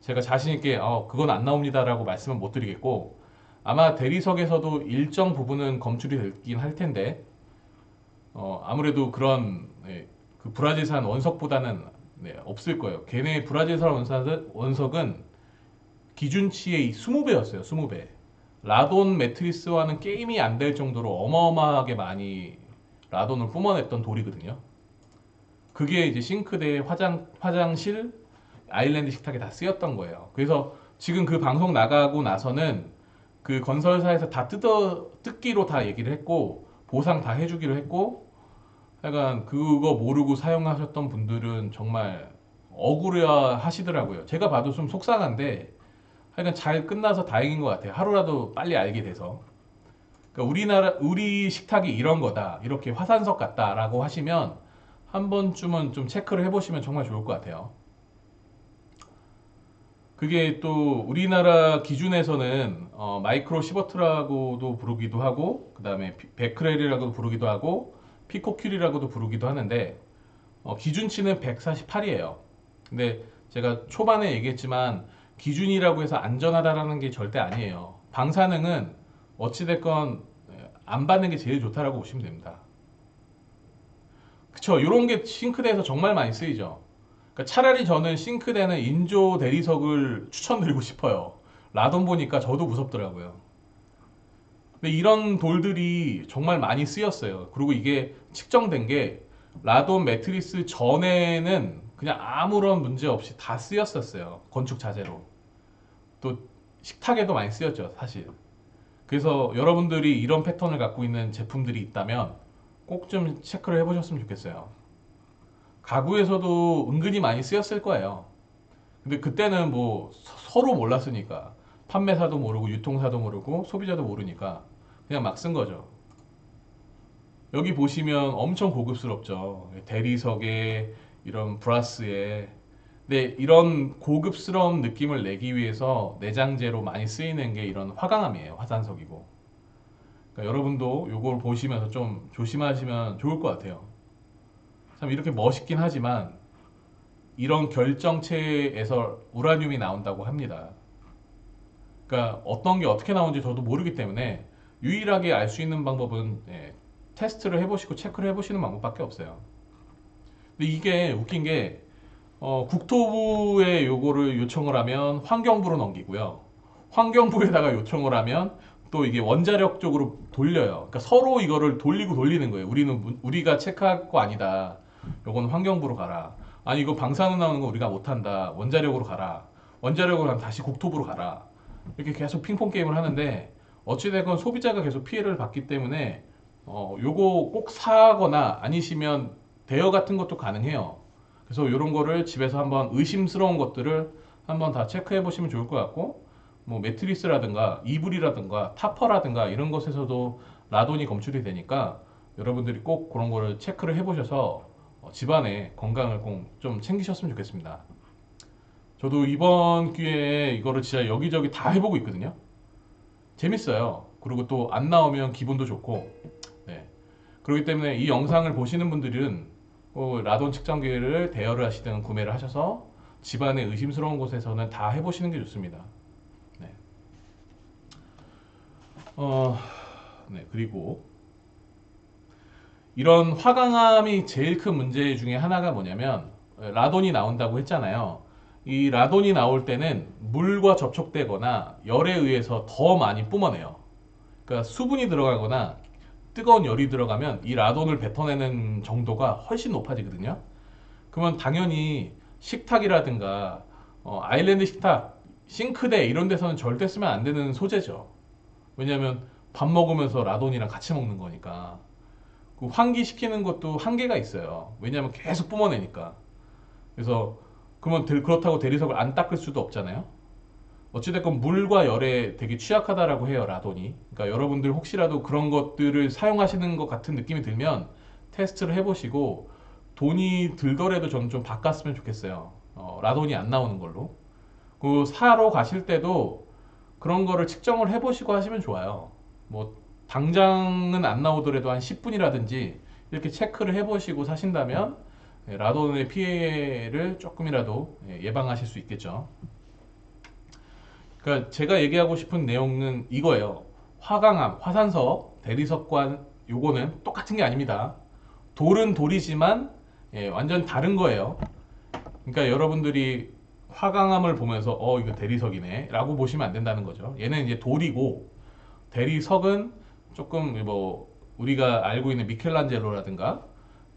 제가 자신 있게 그건 안 나옵니다라고 말씀은 못 드리겠고, 아마 대리석에서도 일정 부분은 검출이 되긴 할 텐데 아무래도 그런 그 브라질산 원석보다는 없을 거예요. 걔네 브라질산 원석은 기준치의 20배였어요. 20배. 라돈 매트리스와는 게임이 안 될 정도로 어마어마하게 많이 라돈을 뿜어냈던 돌이거든요. 그게 이제 싱크대, 화장실, 아일랜드 식탁에 다 쓰였던 거예요. 그래서 지금 그 방송 나가고 나서는 그 건설사에서 다 뜯기로 다 얘기를 했고 보상 다 해주기로 했고, 약간 그거 모르고 사용하셨던 분들은 정말 억울해 하시더라고요. 제가 봐도 좀 속상한데 하여간 잘 끝나서 다행인 것 같아요. 하루라도 빨리 알게 돼서. 그러니까 우리 식탁이 이런 거다, 이렇게 화산석 같다라고 하시면 한 번쯤은 좀 체크를 해보시면 정말 좋을 것 같아요. 그게 또 우리나라 기준에서는 마이크로 시버트라고도 부르기도 하고, 그 다음에 베크렐이라고도 부르기도 하고, 피코큐리라고도 부르기도 하는데, 기준치는 148이에요. 근데 제가 초반에 얘기했지만 기준이라고 해서 안전하다라는 게 절대 아니에요. 방사능은 어찌됐건 안 받는 게 제일 좋다라고 보시면 됩니다. 그쵸? 이런 게 싱크대에서 정말 많이 쓰이죠. 그러니까 차라리 저는 싱크대는 인조 대리석을 추천드리고 싶어요. 라돈 보니까 저도 무섭더라고요. 근데 이런 돌들이 정말 많이 쓰였어요. 그리고 이게 측정된 게 라돈 매트리스 전에는 그냥 아무런 문제 없이 다 쓰였었어요. 건축 자재로. 또 식탁에도 많이 쓰였죠, 사실. 그래서 여러분들이 이런 패턴을 갖고 있는 제품들이 있다면 꼭 좀 체크를 해보셨으면 좋겠어요. 가구에서도 은근히 많이 쓰였을 거예요. 근데 그때는 뭐 서로 몰랐으니까, 판매사도 모르고 유통사도 모르고 소비자도 모르니까 그냥 막 쓴 거죠. 여기 보시면 엄청 고급스럽죠. 대리석에 이런 브라스에. 근데 이런 고급스러운 느낌을 내기 위해서 내장재로 많이 쓰이는 게 이런 화강암이에요. 화산석이고. 그러니까 여러분도 이걸 보시면서 좀 조심하시면 좋을 것 같아요. 참 이렇게 멋있긴 하지만 이런 결정체에서 우라늄이 나온다고 합니다. 그러니까 어떤 게 어떻게 나오는지 저도 모르기 때문에 유일하게 알 수 있는 방법은 테스트를 해보시고 체크를 해보시는 방법밖에 없어요. 근데 이게 웃긴 게 국토부에 요거를 요청을 하면 환경부로 넘기고요. 환경부에다가 요청을 하면 또 이게 원자력 쪽으로 돌려요. 그러니까 서로 이거를 돌리고 돌리는 거예요. 우리가 체크할 거 아니다. 요건 환경부로 가라. 아니 이거 방사능 나오는 거 우리가 못한다. 원자력으로 가라. 원자력으로 하면 다시 국토부로 가라. 이렇게 계속 핑퐁 게임을 하는데 어찌되건 소비자가 계속 피해를 받기 때문에 요거 꼭 사거나 아니시면 대여 같은 것도 가능해요. 그래서 이런 거를 집에서 한번 의심스러운 것들을 한번 다 체크해 보시면 좋을 것 같고, 뭐 매트리스라든가 이불이라든가 타퍼라든가 이런 것에서도 라돈이 검출이 되니까 여러분들이 꼭 그런 거를 체크를 해보셔서 집안의 건강을 꼭 좀 챙기셨으면 좋겠습니다. 저도 이번 기회에 이거를 진짜 여기저기 다 해보고 있거든요. 재밌어요. 그리고 또 안 나오면 기분도 좋고, 네. 그렇기 때문에 이 영상을 보시는 분들은 라돈 측정기를 대여를 하시든 구매를 하셔서 집안의 의심스러운 곳에서는 다 해보시는 게 좋습니다. 네. 네. 그리고 이런 화강암이 제일 큰 문제 중에 하나가 뭐냐면 라돈이 나온다고 했잖아요. 이 라돈이 나올 때는 물과 접촉되거나 열에 의해서 더 많이 뿜어내요. 그러니까 수분이 들어가거나 뜨거운 열이 들어가면 이 라돈을 뱉어내는 정도가 훨씬 높아지거든요. 그러면 당연히 식탁이라든가 아일랜드 식탁, 싱크대 이런 데서는 절대 쓰면 안 되는 소재죠. 왜냐하면 밥 먹으면서 라돈이랑 같이 먹는 거니까. 그 환기시키는 것도 한계가 있어요. 왜냐하면 계속 뿜어내니까. 그래서 그러면 그렇다고 대리석을 안 닦을 수도 없잖아요. 어찌됐건 물과 열에 되게 취약하다라고 해요, 라돈이. 그러니까 여러분들 혹시라도 그런 것들을 사용하시는 것 같은 느낌이 들면 테스트를 해보시고 돈이 들더라도 저는 좀 바꿨으면 좋겠어요. 라돈이 안 나오는 걸로. 그 사러 가실 때도 그런 거를 측정을 해보시고 하시면 좋아요. 뭐 당장은 안 나오더라도 한 10분이라든지 이렇게 체크를 해보시고 사신다면 라돈의 피해를 조금이라도 예방하실 수 있겠죠. 그러니까 제가 얘기하고 싶은 내용은 이거예요. 화강암, 화산석, 대리석과 요거는 똑같은 게 아닙니다. 돌은 돌이지만 완전 다른 거예요. 그러니까 여러분들이 화강암을 보면서 이거 대리석이네 라고 보시면 안 된다는 거죠. 얘는 이제 돌이고 대리석은 조금 뭐 우리가 알고 있는 미켈란젤로라든가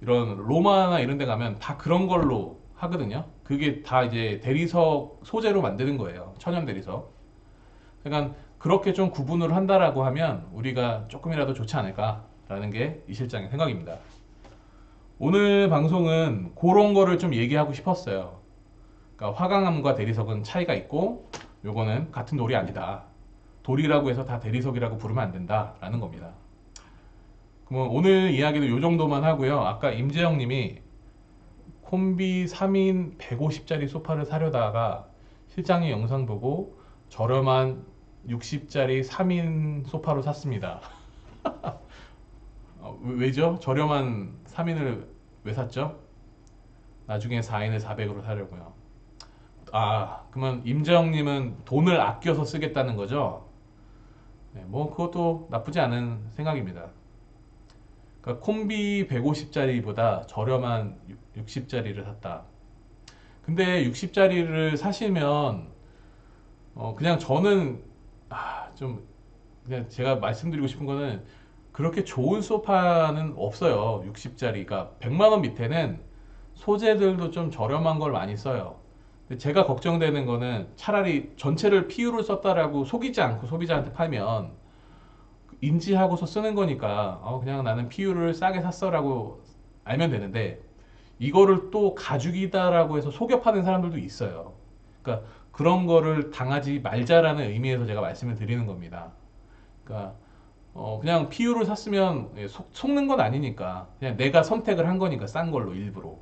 이런 로마나 이런 데 가면 다 그런 걸로 하거든요. 그게 다 이제 대리석 소재로 만드는 거예요. 천연 대리석. 그러니까 그렇게 좀 구분을 한다라고 하면 우리가 조금이라도 좋지 않을까라는 게 이 실장의 생각입니다. 오늘 방송은 그런 거를 좀 얘기하고 싶었어요. 그러니까 화강암과 대리석은 차이가 있고 요거는 같은 돌이 아니다. 돌이라고 해서 다 대리석이라고 부르면 안 된다라는 겁니다. 그럼 오늘 이야기는 요 정도만 하고요. 아까 임재영 님이 콤비 3인 150짜리 소파를 사려다가 실장이 영상 보고 저렴한 60짜리 3인 소파로 샀습니다. 왜죠? 저렴한 3인을 왜 샀죠? 나중에 4인을 400으로 사려고요. 아, 그러면 임재영님은 돈을 아껴서 쓰겠다는 거죠? 네, 뭐 그것도 나쁘지 않은 생각입니다. 그러니까 콤비 150짜리보다 저렴한 60짜리를 샀다. 근데 60짜리를 사시면 그냥 저는 좀 그냥 제가 말씀드리고 싶은 거는 그렇게 좋은 소파는 없어요. 60짜리가 100만 원 밑에는 소재들도 좀 저렴한 걸 많이 써요. 근데 제가 걱정되는 거는 차라리 전체를 PU를 썼다라고 속이지 않고 소비자한테 팔면 인지하고서 쓰는 거니까 그냥 나는 PU를 싸게 샀어라고 알면 되는데 이거를 또 가죽이다라고 해서 속여 파는 사람들도 있어요. 그러니까 그런 거를 당하지 말자라는 의미에서 제가 말씀을 드리는 겁니다. 그러니까 그냥 PU를 샀으면 속는 건 아니니까 그냥 내가 선택을 한 거니까 싼 걸로 일부러.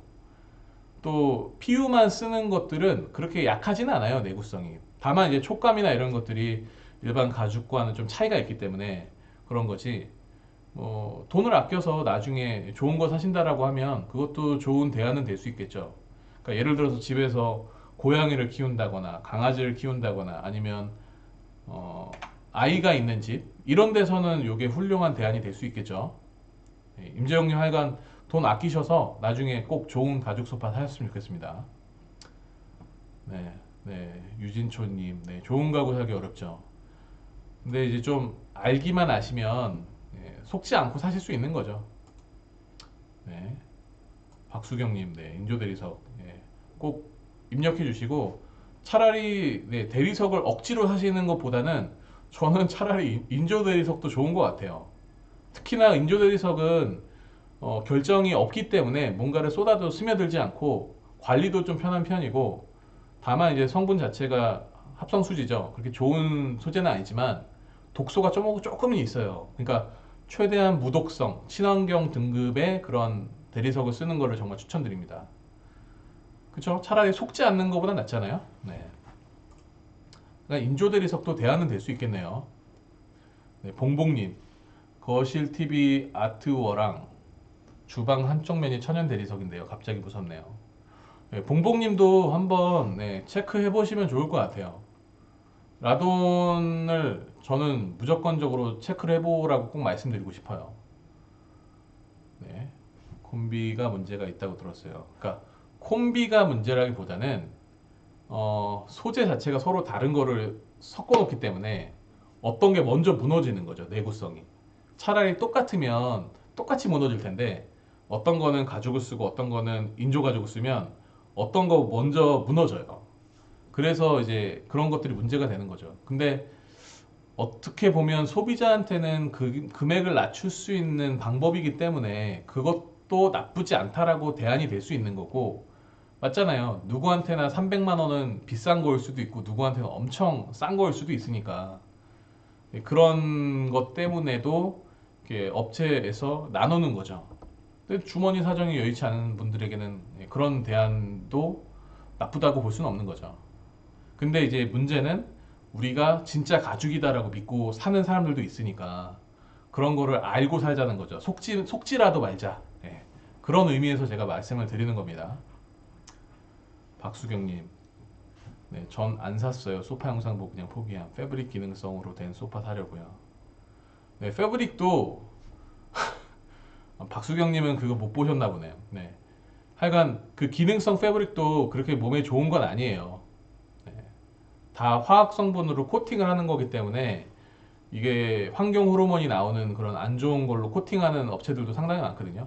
또 PU만 쓰는 것들은 그렇게 약하지는 않아요, 내구성이. 다만 이제 촉감이나 이런 것들이 일반 가죽과는 좀 차이가 있기 때문에 그런 거지. 뭐 돈을 아껴서 나중에 좋은 거 사신다라고 하면 그것도 좋은 대안은 될 수 있겠죠. 그러니까 예를 들어서 집에서 고양이를 키운다거나 강아지를 키운다거나 아니면 아이가 있는 집 이런 데서는 이게 훌륭한 대안이 될 수 있겠죠. 임재영님 하여간 돈 아끼셔서 나중에 꼭 좋은 가죽 소파 사셨으면 좋겠습니다. 네, 네, 유진초님, 네, 좋은 가구 사기 어렵죠. 근데 이제 좀 알기만 아시면 속지 않고 사실 수 있는 거죠. 네, 박수경님, 네, 인조대리석 꼭 입력해 주시고 차라리 대리석을 억지로 사시는 것보다는 저는 차라리 인조대리석도 좋은 것 같아요. 특히나 인조대리석은 결정이 없기 때문에 뭔가를 쏟아도 스며들지 않고 관리도 좀 편한 편이고 다만 이제 성분 자체가 합성수지죠. 그렇게 좋은 소재는 아니지만 독소가 조금은 있어요. 그러니까 최대한 무독성, 친환경 등급의 그런 대리석을 쓰는 거를 정말 추천드립니다. 그렇죠? 차라리 속지 않는 것보다 낫잖아요. 네. 그러니까 인조 대리석도 대안은 될 수 있겠네요. 네, 봉봉님, 거실 TV 아트워랑 주방 한쪽 면이 천연 대리석인데요. 갑자기 무섭네요. 네, 봉봉님도 한번 체크해 보시면 좋을 것 같아요. 라돈을 저는 무조건적으로 체크를 해보라고 꼭 말씀드리고 싶어요. 네, 콤비가 문제가 있다고 들었어요. 그러니까 콤비가 문제라기보다는 소재 자체가 서로 다른 거를 섞어 놓기 때문에 어떤 게 먼저 무너지는 거죠. 내구성이. 차라리 똑같으면 똑같이 무너질 텐데 어떤 거는 가죽을 쓰고 어떤 거는 인조 가죽을 쓰면 어떤 거 먼저 무너져요. 그래서 이제 그런 것들이 문제가 되는 거죠. 근데 어떻게 보면 소비자한테는 그 금액을 낮출 수 있는 방법이기 때문에 그것도 나쁘지 않다라고 대안이 될 수 있는 거고 맞잖아요. 누구한테나 300만 원은 비싼 거일 수도 있고 누구한테는 엄청 싼 거일 수도 있으니까 그런 것 때문에도 이렇게 업체에서 나누는 거죠. 근데 주머니 사정이 여의치 않은 분들에게는 그런 대안도 나쁘다고 볼 수는 없는 거죠. 근데 이제 문제는 우리가 진짜 가죽이다라고 믿고 사는 사람들도 있으니까 그런 거를 알고 살자는 거죠. 속지라도 말자. 그런 의미에서 제가 말씀을 드리는 겁니다. 박수경님, 네, 전 안 샀어요. 소파 영상 보고 그냥 포기함. 패브릭 기능성으로 된 소파 사려고요. 네, 패브릭도 박수경님은 그거 못 보셨나 보네요. 네. 하여간 그 기능성 패브릭도 그렇게 몸에 좋은 건 아니에요. 네. 다 화학 성분으로 코팅을 하는 거기 때문에 이게 환경 호르몬이 나오는 그런 안 좋은 걸로 코팅하는 업체들도 상당히 많거든요.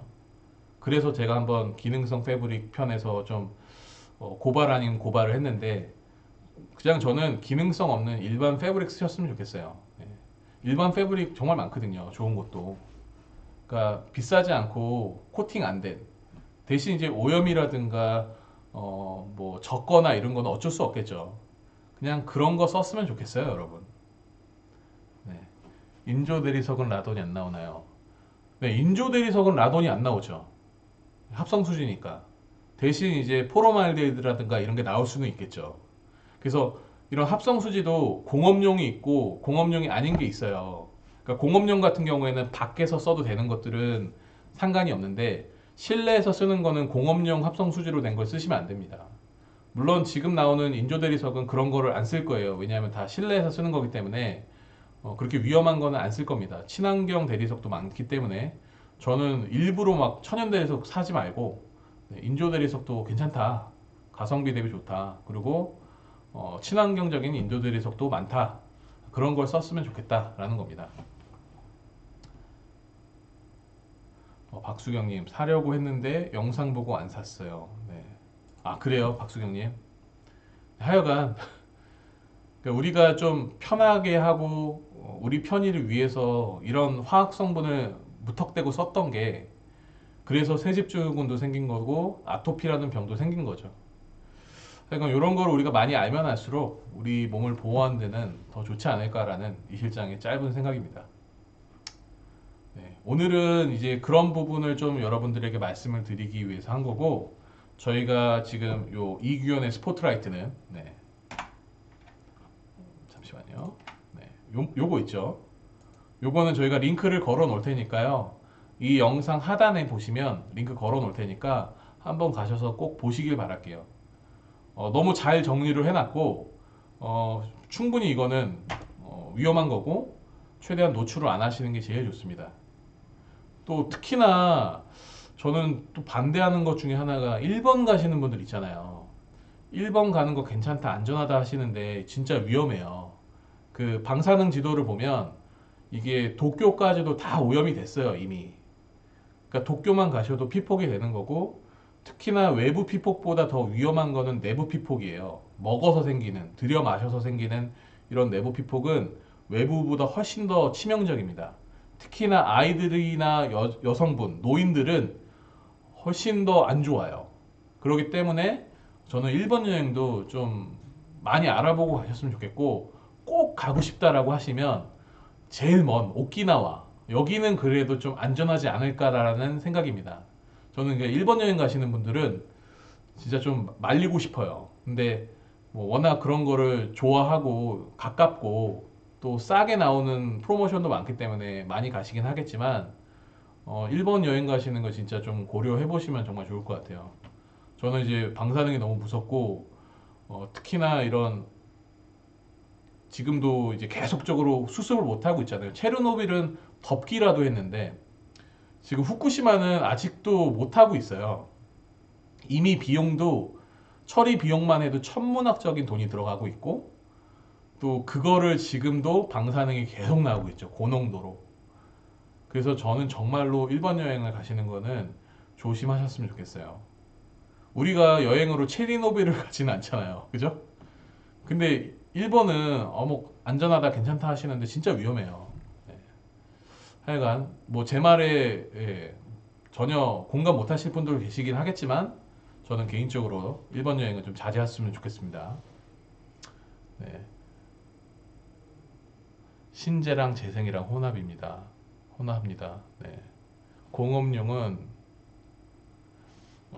그래서 제가 한번 기능성 패브릭 편에서 좀 고발 아닌 고발을 했는데, 그냥 저는 기능성 없는 일반 패브릭 쓰셨으면 좋겠어요. 예. 일반 패브릭 정말 많거든요. 좋은 것도. 그러니까 비싸지 않고 코팅 안 된. 대신 이제 오염이라든가 뭐 젖거나 이런 건 어쩔 수 없겠죠. 그냥 그런 거 썼으면 좋겠어요, 여러분. 네. 인조 대리석은 라돈이 안 나오나요? 네, 인조 대리석은 라돈이 안 나오죠. 합성 수지니까. 대신 이제 포름알데히드라든가 이런 게 나올 수는 있겠죠. 그래서 이런 합성 수지도 공업용이 있고 공업용이 아닌 게 있어요. 그러니까 공업용 같은 경우에는 밖에서 써도 되는 것들은 상관이 없는데, 실내에서 쓰는 거는 공업용 합성 수지로 된 걸 쓰시면 안 됩니다. 물론 지금 나오는 인조 대리석은 그런 거를 안 쓸 거예요. 왜냐하면 다 실내에서 쓰는 거기 때문에 그렇게 위험한 거는 안 쓸 겁니다. 친환경 대리석도 많기 때문에 저는 일부러 막 천연 대리석 사지 말고, 네, 인조 대리석도 괜찮다. 가성비 대비 좋다. 그리고 친환경적인 인조 대리석도 많다. 그런 걸 썼으면 좋겠다라는 겁니다. 박수경님, 사려고 했는데 영상 보고 안 샀어요. 네. 아, 그래요, 박수경님. 하여간 그러니까 우리가 좀 편하게 하고 우리 편의를 위해서 이런 화학 성분을 무턱대고 썼던 게, 그래서 세집주근도 생긴 거고 아토피라는 병도 생긴 거죠. 그러니까 이런 걸 우리가 많이 알면 알수록 우리 몸을 보호하는 데는 더 좋지 않을까라는 이 실장의 짧은 생각입니다. 네, 오늘은 이제 그런 부분을 좀 여러분들에게 말씀을 드리기 위해서 한 거고, 저희가 지금 요 이규현의 스포트라이트는, 네, 잠시만요. 네, 요거 있죠. 요거는 저희가 링크를 걸어 놓을 테니까요. 이 영상 하단에 보시면 링크 걸어 놓을 테니까 한번 가셔서 꼭 보시길 바랄게요. 너무 잘 정리를 해놨고, 충분히 이거는 위험한 거고 최대한 노출을 안 하시는 게 제일 좋습니다. 또 특히나 저는 또 반대하는 것 중에 하나가 1번 가시는 분들 있잖아요. 1번 가는 거 괜찮다, 안전하다 하시는데 진짜 위험해요. 그 방사능 지도를 보면 이게 도쿄까지도 다 오염이 됐어요, 이미. 그러니까 도쿄만 가셔도 피폭이 되는 거고, 특히나 외부 피폭보다 더 위험한 거는 내부 피폭이에요. 먹어서 생기는, 들여 마셔서 생기는 이런 내부 피폭은 외부보다 훨씬 더 치명적입니다. 특히나 아이들이나 여성분, 노인들은 훨씬 더 안 좋아요. 그렇기 때문에 저는 일본 여행도 좀 많이 알아보고 가셨으면 좋겠고, 꼭 가고 싶다라고 하시면 제일 먼 오키나와, 여기는 그래도 좀 안전하지 않을까라는 생각입니다. 저는 일본 여행 가시는 분들은 진짜 좀 말리고 싶어요. 근데 뭐 워낙 그런 거를 좋아하고 가깝고 또 싸게 나오는 프로모션도 많기 때문에 많이 가시긴 하겠지만, 일본 여행 가시는 거 진짜 좀 고려해 보시면 정말 좋을 것 같아요. 저는 이제 방사능이 너무 무섭고, 특히나 이런 지금도 이제 계속적으로 수습을 못 하고 있잖아요. 체르노빌은 덮기라도 했는데 지금 후쿠시마는 아직도 못 하고 있어요. 이미 비용도 처리 비용만 해도 천문학적인 돈이 들어가고 있고, 또 그거를 지금도 방사능이 계속 나오고 있죠. 고농도로. 그래서 저는 정말로 일본 여행을 가시는 거는 조심하셨으면 좋겠어요. 우리가 여행으로 체리노빌을 가지는 않잖아요. 그죠? 근데 일본은 뭐 안전하다 괜찮다 하시는데 진짜 위험해요. 네. 하여간 뭐 제 말에 전혀 공감 못 하실 분들 계시긴 하겠지만, 저는 개인적으로 일본 여행은 좀 자제했으면 좋겠습니다. 네. 신재랑 재생이랑 혼합입니다. 혼합니다. 네. 공업용은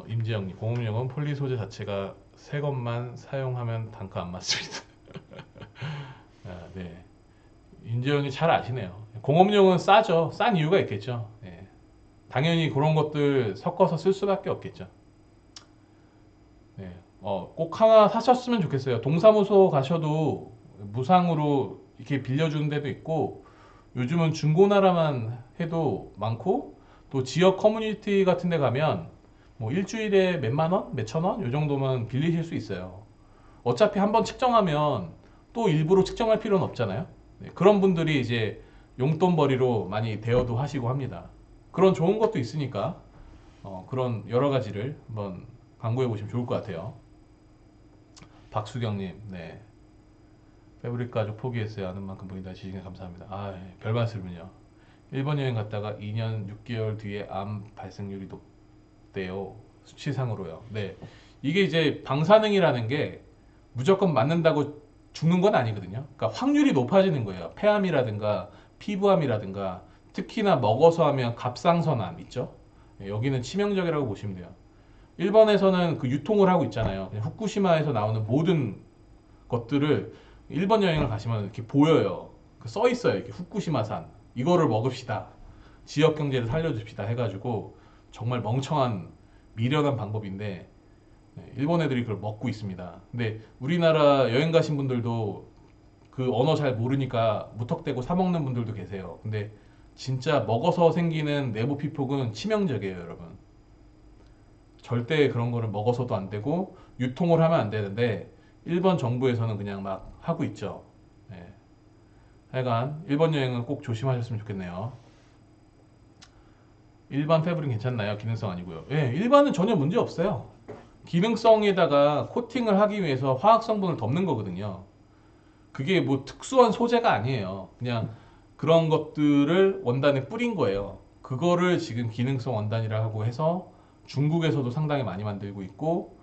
임지영님, 공업용은 폴리 소재 자체가 새 것만 사용하면 단가 안 맞습니다. 아, 네. 임지영이 잘 아시네요. 공업용은 싸죠. 싼 이유가 있겠죠. 네. 당연히 그런 것들 섞어서 쓸 수밖에 없겠죠. 네. 꼭 하나 사셨으면 좋겠어요. 동사무소 가셔도 무상으로 이렇게 빌려주는 데도 있고, 요즘은 중고나라만 해도 많고, 또 지역 커뮤니티 같은 데 가면 뭐 일주일에 몇만 원, 몇천 원, 요 정도만 빌리실 수 있어요. 어차피 한번 측정하면 또 일부러 측정할 필요는 없잖아요. 네, 그런 분들이 이제 용돈벌이로 많이 대여도 하시고 합니다. 그런 좋은 것도 있으니까 그런 여러 가지를 한번 광고해 보시면 좋을 것 같아요. 박수경님, 네. 패브릭 가죽 포기했어요. 아는 만큼 보인다. 지지에 감사합니다. 아, 예, 별 말씀을요. 일본 여행 갔다가 2년 6개월 뒤에 암 발생률이 높대요. 수치상으로요. 네. 이게 이제 방사능이라는 게 무조건 맞는다고 죽는 건 아니거든요. 그러니까 확률이 높아지는 거예요. 폐암이라든가 피부암이라든가 특히나 먹어서 하면 갑상선암 있죠. 예, 여기는 치명적이라고 보시면 돼요. 일본에서는 그 유통을 하고 있잖아요. 그냥 후쿠시마에서 나오는 모든 것들을 일본 여행을 가시면 이렇게 보여요. 써 있어요. 이렇게 후쿠시마산. 이거를 먹읍시다. 지역 경제를 살려줍시다 해가지고 정말 멍청한 미련한 방법인데 일본 애들이 그걸 먹고 있습니다. 근데 우리나라 여행 가신 분들도 그 언어 잘 모르니까 무턱대고 사 먹는 분들도 계세요. 근데 진짜 먹어서 생기는 내부 피폭은 치명적이에요, 여러분. 절대 그런 거를 먹어서도 안 되고 유통을 하면 안 되는데 일본 정부에서는 그냥 막 하고 있죠. 네. 하여간 일본 여행은 꼭 조심하셨으면 좋겠네요. 일반 패브릭 괜찮나요? 기능성 아니고요. 예, 일반은 전혀 문제 없어요. 기능성에다가 코팅을 하기 위해서 화학 성분을 덮는 거거든요. 그게 뭐 특수한 소재가 아니에요. 그냥 그런 것들을 원단에 뿌린 거예요. 그거를 지금 기능성 원단이라고 해서 중국에서도 상당히 많이 만들고 있고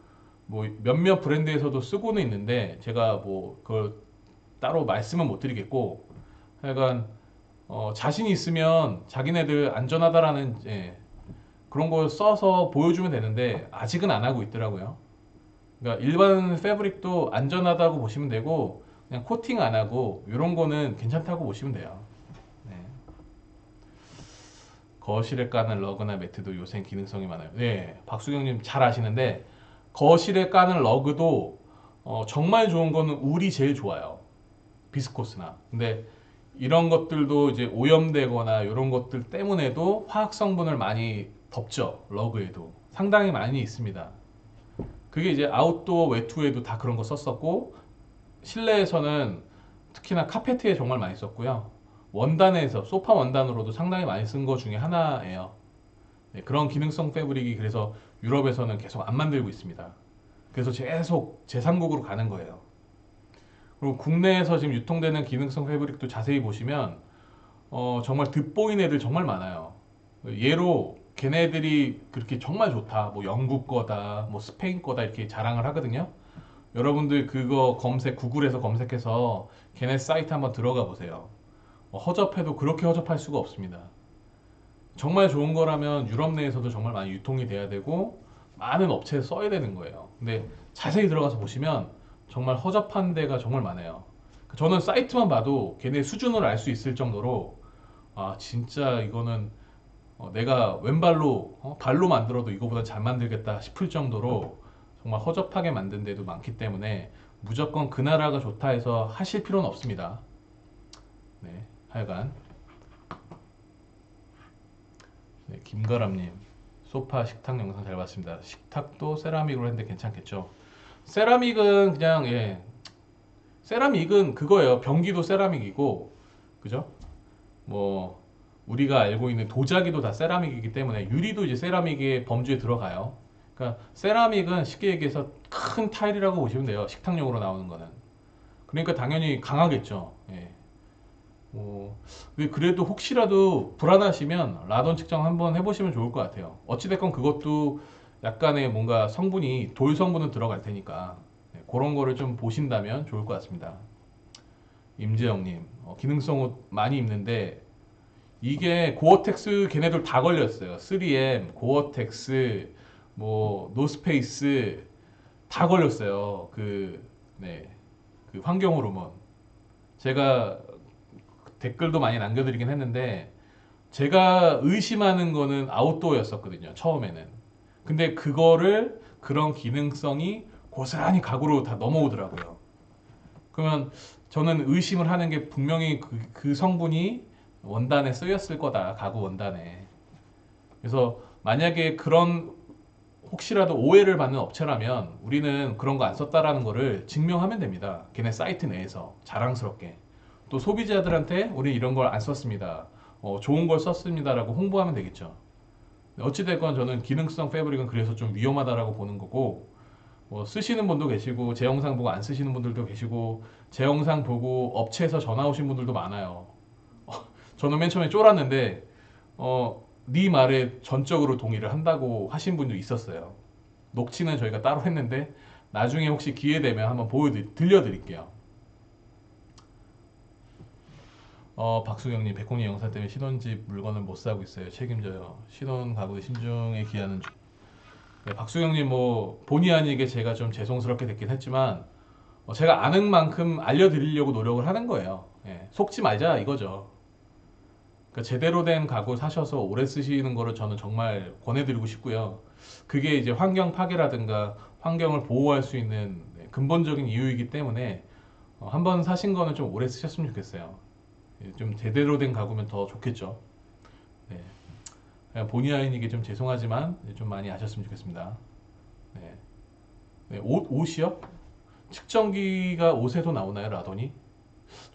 뭐 몇몇 브랜드에서도 쓰고는 있는데 제가 뭐 그걸 따로 말씀은 못 드리겠고 하여간 자신이 있으면 자기네들 안전하다라는 그런 걸 써서 보여주면 되는데 아직은 안 하고 있더라고요. 그러니까 일반 패브릭도 안전하다고 보시면 되고 그냥 코팅 안 하고 이런 거는 괜찮다고 보시면 돼요. 네. 거실에 까는 러그나 매트도 요새 기능성이 많아요. 네, 박수경님 잘 아시는데 거실에 까는 러그도 정말 좋은 거는 울이 제일 좋아요. 비스코스나. 근데 이런 것들도 이제 오염되거나 이런 것들 때문에도 화학 성분을 많이 덮죠. 러그에도 상당히 많이 있습니다. 그게 이제 아웃도어 외투에도 다 그런 거 썼었고 실내에서는 특히나 카페트에 정말 많이 썼고요. 원단에서 소파 원단으로도 상당히 많이 쓴 거 중에 하나예요. 네, 그런 기능성 패브릭이 그래서 유럽에서는 계속 안 만들고 있습니다. 그래서 계속 제3국으로 가는 거예요. 그리고 국내에서 지금 유통되는 기능성 패브릭도 자세히 보시면 정말 돋보이는 애들 정말 많아요. 예로 걔네들이 그렇게 정말 좋다, 뭐 영국 거다, 뭐 스페인 거다 이렇게 자랑을 하거든요. 여러분들 그거 구글에서 검색해서 걔네 사이트 한번 들어가 보세요. 허접해도 그렇게 허접할 수가 없습니다. 정말 좋은 거라면 유럽 내에서도 정말 많이 유통이 돼야 되고 많은 업체에 써야 되는 거예요. 근데 자세히 들어가서 보시면 정말 허접한 데가 정말 많아요. 저는 사이트만 봐도 걔네 수준을 알 수 있을 정도로 아 진짜 이거는 내가 왼발로 발로 만들어도 이거보다 잘 만들겠다 싶을 정도로 정말 허접하게 만든 데도 많기 때문에 무조건 그 나라가 좋다 해서 하실 필요는 없습니다. 네, 하여간 네, 김가람님 소파 식탁 영상 잘 봤습니다. 식탁도 세라믹으로 했는데 괜찮겠죠? 세라믹은 그냥 세라믹은 그거예요. 변기도 세라믹이고 그죠? 뭐 우리가 알고 있는 도자기도 다 세라믹이기 때문에 유리도 이제 세라믹의 범주에 들어가요. 그러니까 세라믹은 쉽게 얘기해서 큰 타일이라고 보시면 돼요. 식탁용으로 나오는 거는. 그러니까 당연히 강하겠죠. 예. 그래도 혹시라도 불안하시면 라돈 측정 한번 해보시면 좋을 것 같아요. 어찌됐건 그것도 약간의 뭔가 성분이 돌 성분은 들어갈 테니까 그런 거를 좀 보신다면 좋을 것 같습니다. 임재영님 기능성 옷 많이 입는데 이게 고어텍스 걔네들 다 걸렸어요. 3M, 고어텍스, 뭐 노스페이스 다 걸렸어요. 그 환경 호르몬. 제가 댓글도 많이 남겨드리긴 했는데 제가 의심하는 거는 아웃도어였었거든요. 처음에는. 근데 그거를 그런 기능성이 고스란히 가구로 다 넘어오더라고요. 그러면 저는 의심을 하는 게 분명히 그 성분이 원단에 쓰였을 거다. 가구 원단에. 그래서 만약에 그런 혹시라도 오해를 받는 업체라면 우리는 그런 거 안 썼다라는 거를 증명하면 됩니다. 걔네 사이트 내에서 자랑스럽게. 또 소비자들한테 우리 이런 걸 안 썼습니다. 좋은 걸 썼습니다라고 홍보하면 되겠죠. 어찌됐건 저는 기능성 패브릭은 그래서 좀 위험하다라고 보는 거고, 뭐 쓰시는 분도 계시고 제 영상 보고 안 쓰시는 분들도 계시고 제 영상 보고 업체에서 전화 오신 분들도 많아요. 저는 맨 처음에 쫄았는데 네 말에 전적으로 동의를 한다고 하신 분도 있었어요. 녹취는 저희가 따로 했는데 나중에 혹시 기회 되면 한번 들려드릴게요. 박수경님, 백홍님 영상 때문에 신혼집 물건을 못 사고 있어요. 책임져요. 신혼 가구 신중에 기하는 중. 네, 박수경님 뭐 본의 아니게 제가 좀 죄송스럽게 됐긴 했지만 제가 아는 만큼 알려드리려고 노력을 하는 거예요. 예, 속지 말자 이거죠. 그러니까 제대로 된 가구 사셔서 오래 쓰시는 거를 저는 정말 권해드리고 싶고요. 그게 이제 환경 파괴라든가 환경을 보호할 수 있는 근본적인 이유이기 때문에 한번 사신 거는 좀 오래 쓰셨으면 좋겠어요. 예, 좀 제대로 된 가구면 더 좋겠죠. 네. 그냥 본의 아니게 좀 죄송하지만 좀 많이 아셨으면 좋겠습니다. 네. 네, 옷이요? 측정기가 옷에도 나오나요, 라더니?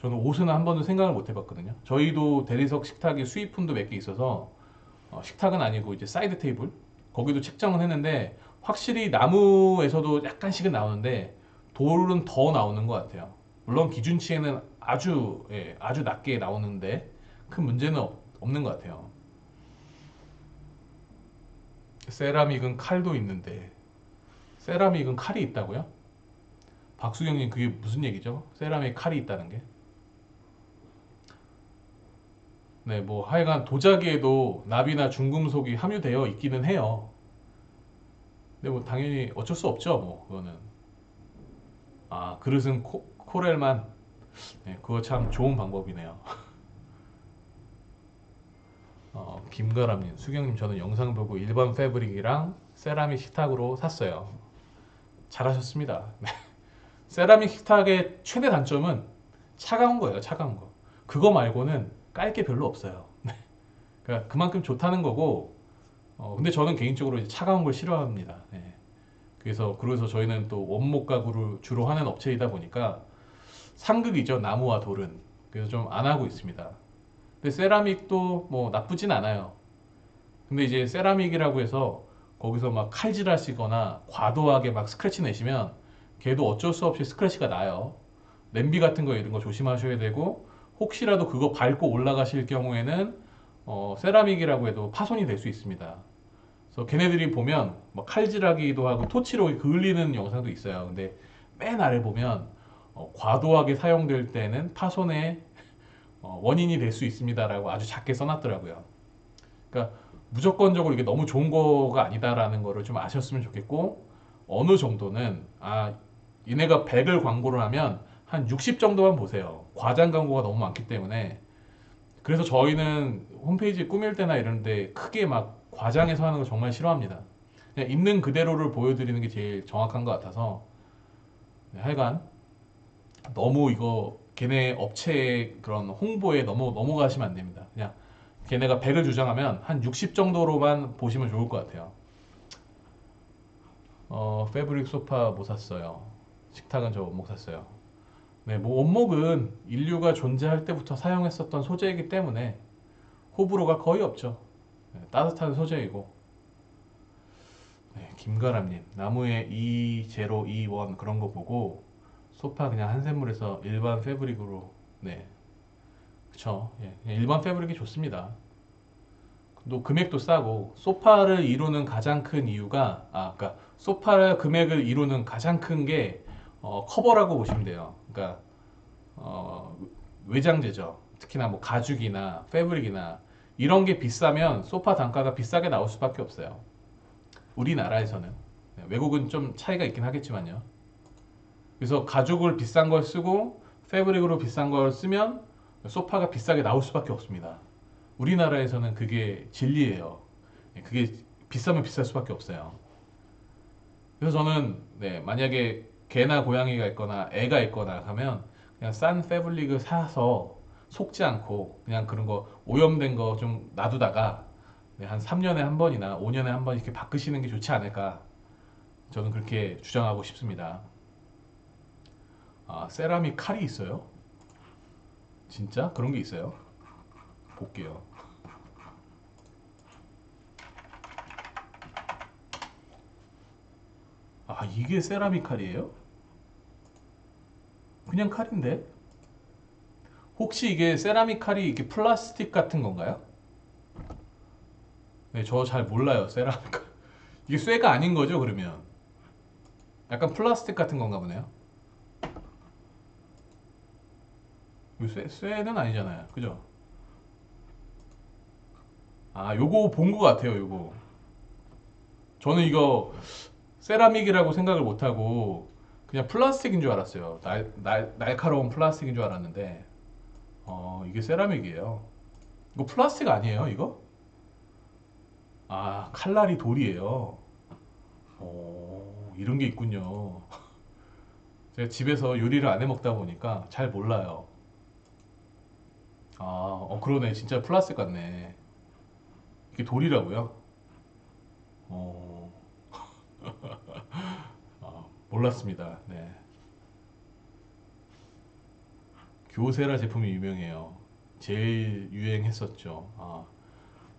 저는 옷은 한 번도 생각을 못 해봤거든요. 저희도 대리석 식탁에 수입품도 몇 개 있어서 식탁은 아니고 이제 사이드 테이블 거기도 책정은 했는데 확실히 나무에서도 약간씩은 나오는데 돌은 더 나오는 것 같아요. 물론 기준치에는 아주 아주 낮게 나오는데 큰 문제는 없는 것 같아요. 세라믹은 칼도 있는데 세라믹은 칼이 있다고요? 박수경님 그게 무슨 얘기죠? 세라믹 칼이 있다는 게? 네, 뭐 하여간 도자기에도 납이나 중금속이 함유되어 있기는 해요. 근데 뭐 당연히 어쩔 수 없죠, 뭐 그거는. 아, 그릇은 코렐만. 네, 그거 참 좋은 방법이네요. 김가람님, 수경님 저는 영상 보고 일반 패브릭이랑 세라믹 식탁으로 샀어요. 잘하셨습니다. 네. 세라믹 식탁의 최대 단점은 차가운 거예요, 차가운 거. 그거 말고는 깔 게 별로 없어요. 그러니까 그만큼 좋다는 거고, 근데 저는 개인적으로 이제 차가운 걸 싫어합니다. 네. 그래서 저희는 또 원목 가구를 주로 하는 업체이다 보니까 상극이죠, 나무와 돌은. 그래서 좀 안 하고 있습니다. 근데 세라믹도 뭐 나쁘진 않아요. 근데 이제 세라믹이라고 해서 거기서 막 칼질 하시거나 과도하게 막 스크래치 내시면 걔도 어쩔 수 없이 스크래치가 나요. 냄비 같은 거 이런 거 조심하셔야 되고 혹시라도 그거 밟고 올라가실 경우에는 세라믹이라고 해도 파손이 될 수 있습니다. 그래서 걔네들이 보면 뭐 칼질하기도 하고 토치로 그을리는 영상도 있어요. 근데 맨 아래 보면 과도하게 사용될 때는 파손의 원인이 될 수 있습니다라고 아주 작게 써놨더라고요. 그러니까 무조건적으로 이게 너무 좋은 거가 아니다라는 거를 좀 아셨으면 좋겠고 어느 정도는 얘네가 100을 광고를 하면 한 60 정도만 보세요. 과장 광고가 너무 많기 때문에 그래서 저희는 홈페이지 꾸밀 때나 이런데 크게 막 과장해서 하는 거 정말 싫어합니다. 그냥 있는 그대로를 보여드리는 게 제일 정확한 것 같아서 네, 하여간 너무 이거 걔네 업체의 그런 홍보에 너무 넘어가시면 안 됩니다. 그냥 걔네가 100을 주장하면 한 60 정도로만 보시면 좋을 것 같아요. 패브릭 소파 못 샀어요. 식탁은 저 원목 샀어요. 네, 뭐 원목은 인류가 존재할 때부터 사용했었던 소재이기 때문에 호불호가 거의 없죠. 네, 따뜻한 소재이고. 네, 김가람님, 나무에 E0, E1 그런 거 보고 소파 그냥 한샘물에서 일반 패브릭으로 네, 그쵸. 예, 그냥 일반 패브릭이 좋습니다. 또 금액도 싸고 소파를 이루는 가장 큰 이유가 그러니까 소파 금액을 이루는 가장 큰 게 커버라고 보시면 돼요. 그러니까 어, 외장재죠. 특히나 뭐 가죽이나 패브릭이나 이런 게 비싸면 소파 단가가 비싸게 나올 수밖에 없어요. 우리나라에서는. 네, 외국은 좀 차이가 있긴 하겠지만요. 그래서 가죽을 비싼 걸 쓰고 패브릭으로 비싼 걸 쓰면 소파가 비싸게 나올 수밖에 없습니다. 우리나라에서는 그게 진리예요. 네, 그게 비싸면 비쌀 수밖에 없어요. 그래서 저는 네, 만약에 개나 고양이가 있거나 애가 있거나 하면 그냥 싼 패브릭을 사서 속지 않고 그냥 그런 거 오염된 거 좀 놔두다가 네, 한 3년에 한 번이나 5년에 한 번 이렇게 바꾸시는 게 좋지 않을까 저는 그렇게 주장하고 싶습니다. 세라믹 칼이 있어요? 진짜? 그런 게 있어요? 볼게요. 아, 이게 세라믹 칼이에요? 그냥 칼인데? 혹시 이게 세라믹 칼이 이게 플라스틱 같은 건가요? 네, 저 잘 몰라요, 세라믹 칼. 이게 쇠가 아닌 거죠, 그러면? 약간 플라스틱 같은 건가 보네요. 이거 쇠는 아니잖아요, 그죠? 아, 요거 본 거 같아요, 요거. 저는 이거 세라믹이라고 생각을 못하고 그냥 플라스틱인 줄 알았어요. 날카로운 플라스틱인 줄 알았는데, 이게 세라믹이에요. 이거 플라스틱 아니에요, 이거? 아, 칼날이 돌이에요. 이런 게 있군요. 제가 집에서 요리를 안 해 먹다 보니까 잘 몰라요. 아, 그러네. 진짜 플라스틱 같네. 이게 돌이라고요? 어, 몰랐습니다. 네. 교세라 제품이 유명해요. 제일 유행했었죠.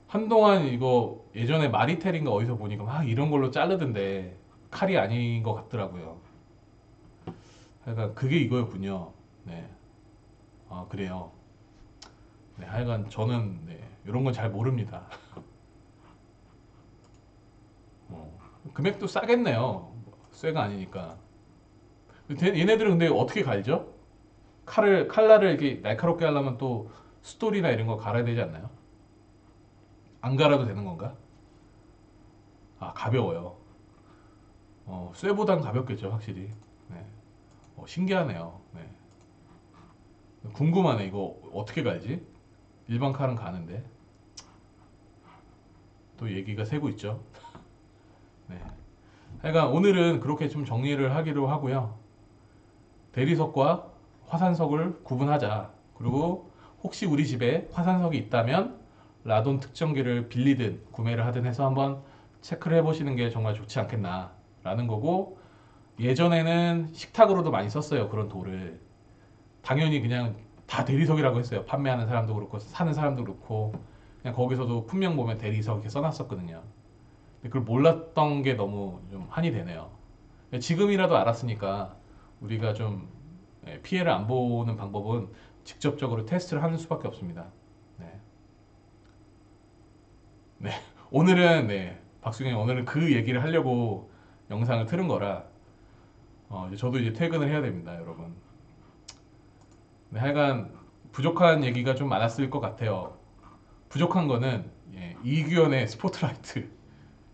한동안 이거 예전에 마리텔인가 어디서 보니까 막 이런 걸로 자르던데 칼이 아닌 것 같더라고요. 하여간 그게 이거였군요. 네. 아, 그래요. 네, 하여간 저는 네, 이런 건 잘 모릅니다. 어, 금액도 싸겠네요. 쇠가 아니니까. 얘네들은 근데 어떻게 갈죠? 칼날을 이렇게 날카롭게 하려면 또 숫돌이나 이런 거 갈아야 되지 않나요? 안 갈아도 되는 건가? 아, 가벼워요. 쇠보단 가볍겠죠, 확실히. 네. 신기하네요. 네. 궁금하네, 이거 어떻게 갈지? 일반 칼은 가는데. 또 얘기가 새고 있죠. 네. 하여간 오늘은 그렇게 좀 정리를 하기로 하고요. 대리석과 화산석을 구분하자. 그리고 혹시 우리 집에 화산석이 있다면 라돈 특정기를 빌리든 구매를 하든 해서 한번 체크를 해보시는 게 정말 좋지 않겠나라는 거고, 예전에는 식탁으로도 많이 썼어요. 그런 돌을. 당연히 그냥 다 대리석이라고 했어요. 판매하는 사람도 그렇고 사는 사람도 그렇고 그냥 거기서도 품명 보면 대리석 이렇게 써놨었거든요. 근데 그걸 몰랐던 게 너무 좀 한이 되네요. 지금이라도 알았으니까 우리가 좀 피해를 안 보는 방법은 직접적으로 테스트를 하는 수밖에 없습니다. 네. 네. 오늘은 네. 박수경 오늘은 그 얘기를 하려고 영상을 틀은 거라 이제 저도 이제 퇴근을 해야 됩니다, 여러분. 네, 하여간 부족한 얘기가 좀 많았을 것 같아요. 부족한 거는 이규현의 스포트라이트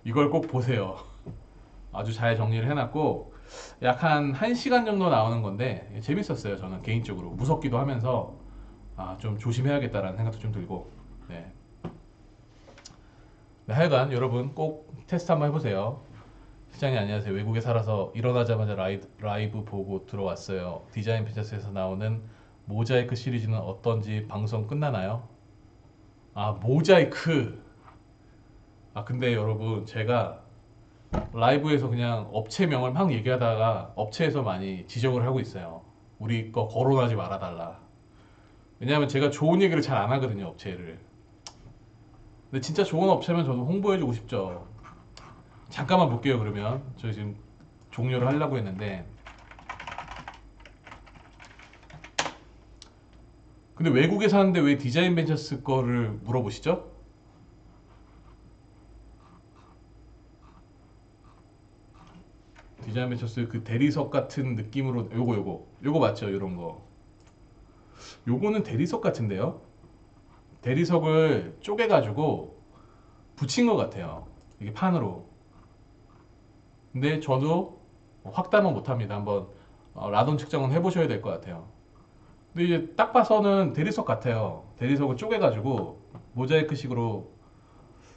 이걸 꼭 보세요. 아주 잘 정리를 해놨고 약 한 1시간 정도 나오는 건데 재밌었어요. 저는 개인적으로 무섭기도 하면서 좀 조심해야겠다라는 생각도 좀 들고 네. 네, 하여간 여러분 꼭 테스트 한번 해보세요. 시장님 안녕하세요. 외국에 살아서 일어나자마자 라이브 보고 들어왔어요. 디자인 펜처스에서 나오는 모자이크 시리즈는 어떤지 방송 끝나나요? 모자이크. 근데 여러분 제가 라이브에서 그냥 업체명을 막 얘기하다가 업체에서 많이 지적을 하고 있어요. 우리 거 거론하지 말아달라. 왜냐하면 제가 좋은 얘기를 잘 안 하거든요, 업체를. 근데 진짜 좋은 업체면 저도 홍보해주고 싶죠. 잠깐만 볼게요, 그러면. 저 지금 종료를 하려고 했는데. 근데 외국에 사는데 왜 디자인 벤처스 거를 물어보시죠? 디자인 벤처스 그 대리석 같은 느낌으로 요거 맞죠? 요런 거. 요거는 대리석 같은데요? 대리석을 쪼개가지고 붙인 것 같아요. 이게 판으로. 근데 저도 확답은 못합니다. 한번 라돈 측정은 해보셔야 될 것 같아요. 근데 이제 딱 봐서는 대리석 같아요. 대리석을 쪼개가지고 모자이크식으로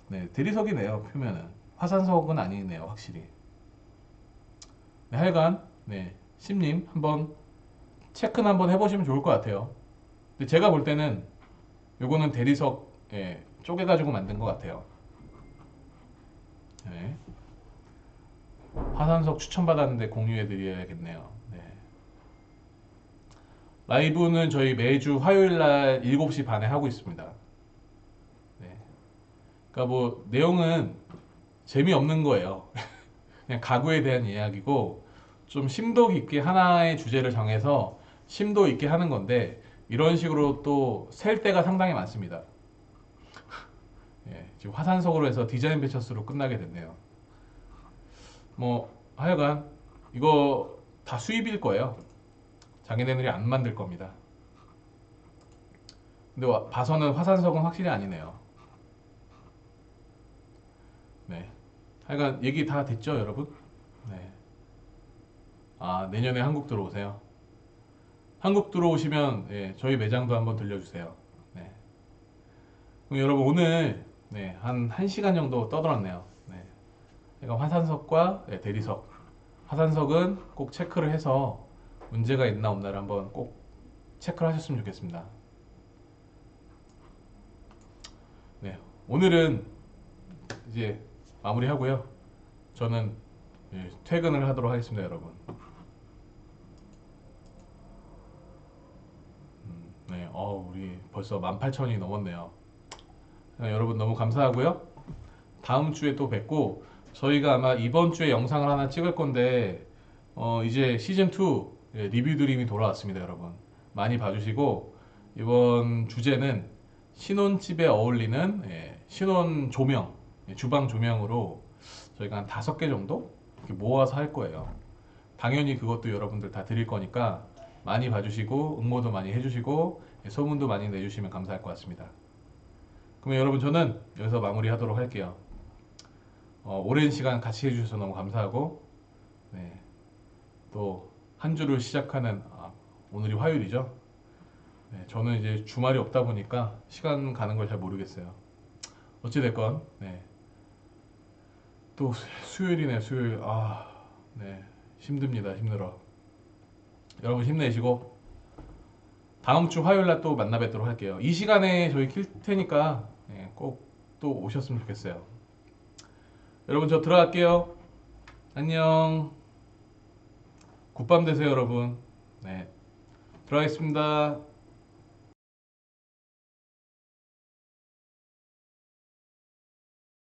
네, 대리석이네요. 표면은 화산석은 아니네요, 확실히. 네, 하여간 네, 심님 한번 체크는 한번 해보시면 좋을 것 같아요. 근데 제가 볼 때는 요거는 대리석 쪼개가지고 만든 것 같아요. 네. 화산석 추천받았는데 공유해드려야겠네요. 네. 라이브는 저희 매주 화요일 날 7시 반에 하고 있습니다. 네. 그러니까 뭐 내용은 재미없는 거예요. 그냥 가구에 대한 이야기고 좀 심도 깊게 하나의 주제를 정해서 심도 있게 하는 건데 이런 식으로 또 셀 때가 상당히 많습니다. 예, 지금 화산석으로 해서 디자인 베처스로 끝나게 됐네요. 뭐 하여간 이거 다 수입일 거예요. 자기네들이 안 만들 겁니다. 근데 봐서는 화산석은 확실히 아니네요. 네. 하여간 얘기 다 됐죠, 여러분? 네. 아, 내년에 한국 들어오세요. 한국 들어오시면 예, 저희 매장도 한번 들려주세요. 네. 그럼 여러분 오늘 네, 한 1시간 정도 떠들었네요. 네. 그러니까 화산석과 예, 대리석. 화산석은 꼭 체크를 해서 문제가 있나 없나를 한번 꼭 체크를 하셨으면 좋겠습니다. 네. 오늘은 이제 마무리하고요. 저는 예, 퇴근을 하도록 하겠습니다, 여러분. 네, 우리 벌써 18,000이 넘었네요. 여러분 너무 감사하고요. 다음 주에 또 뵙고 저희가 아마 이번 주에 영상을 하나 찍을 건데 이제 시즌 2 리뷰 드림이 돌아왔습니다, 여러분. 많이 봐주시고 이번 주제는 신혼집에 어울리는 신혼 조명, 주방 조명으로 저희가 한 5개 정도 이렇게 모아서 할 거예요. 당연히 그것도 여러분들 다 드릴 거니까 많이 봐주시고 응모도 많이 해주시고 소문도 많이 내주시면 감사할 것 같습니다. 그러면 여러분 저는 여기서 마무리하도록 할게요. 오랜 시간 같이 해주셔서 너무 감사하고 네, 또 한 주를 시작하는 오늘이 화요일이죠. 네, 저는 이제 주말이 없다 보니까 시간 가는 걸 잘 모르겠어요. 어찌됐건 네, 또 수요일이네 수요일. 네, 힘듭니다. 힘들어. 여러분 힘내시고 다음 주 화요일 날 또 만나 뵙도록 할게요. 이 시간에 저희 킬 테니까 꼭 또 오셨으면 좋겠어요. 여러분 저 들어갈게요. 안녕. 굿밤 되세요, 여러분. 네, 들어가겠습니다.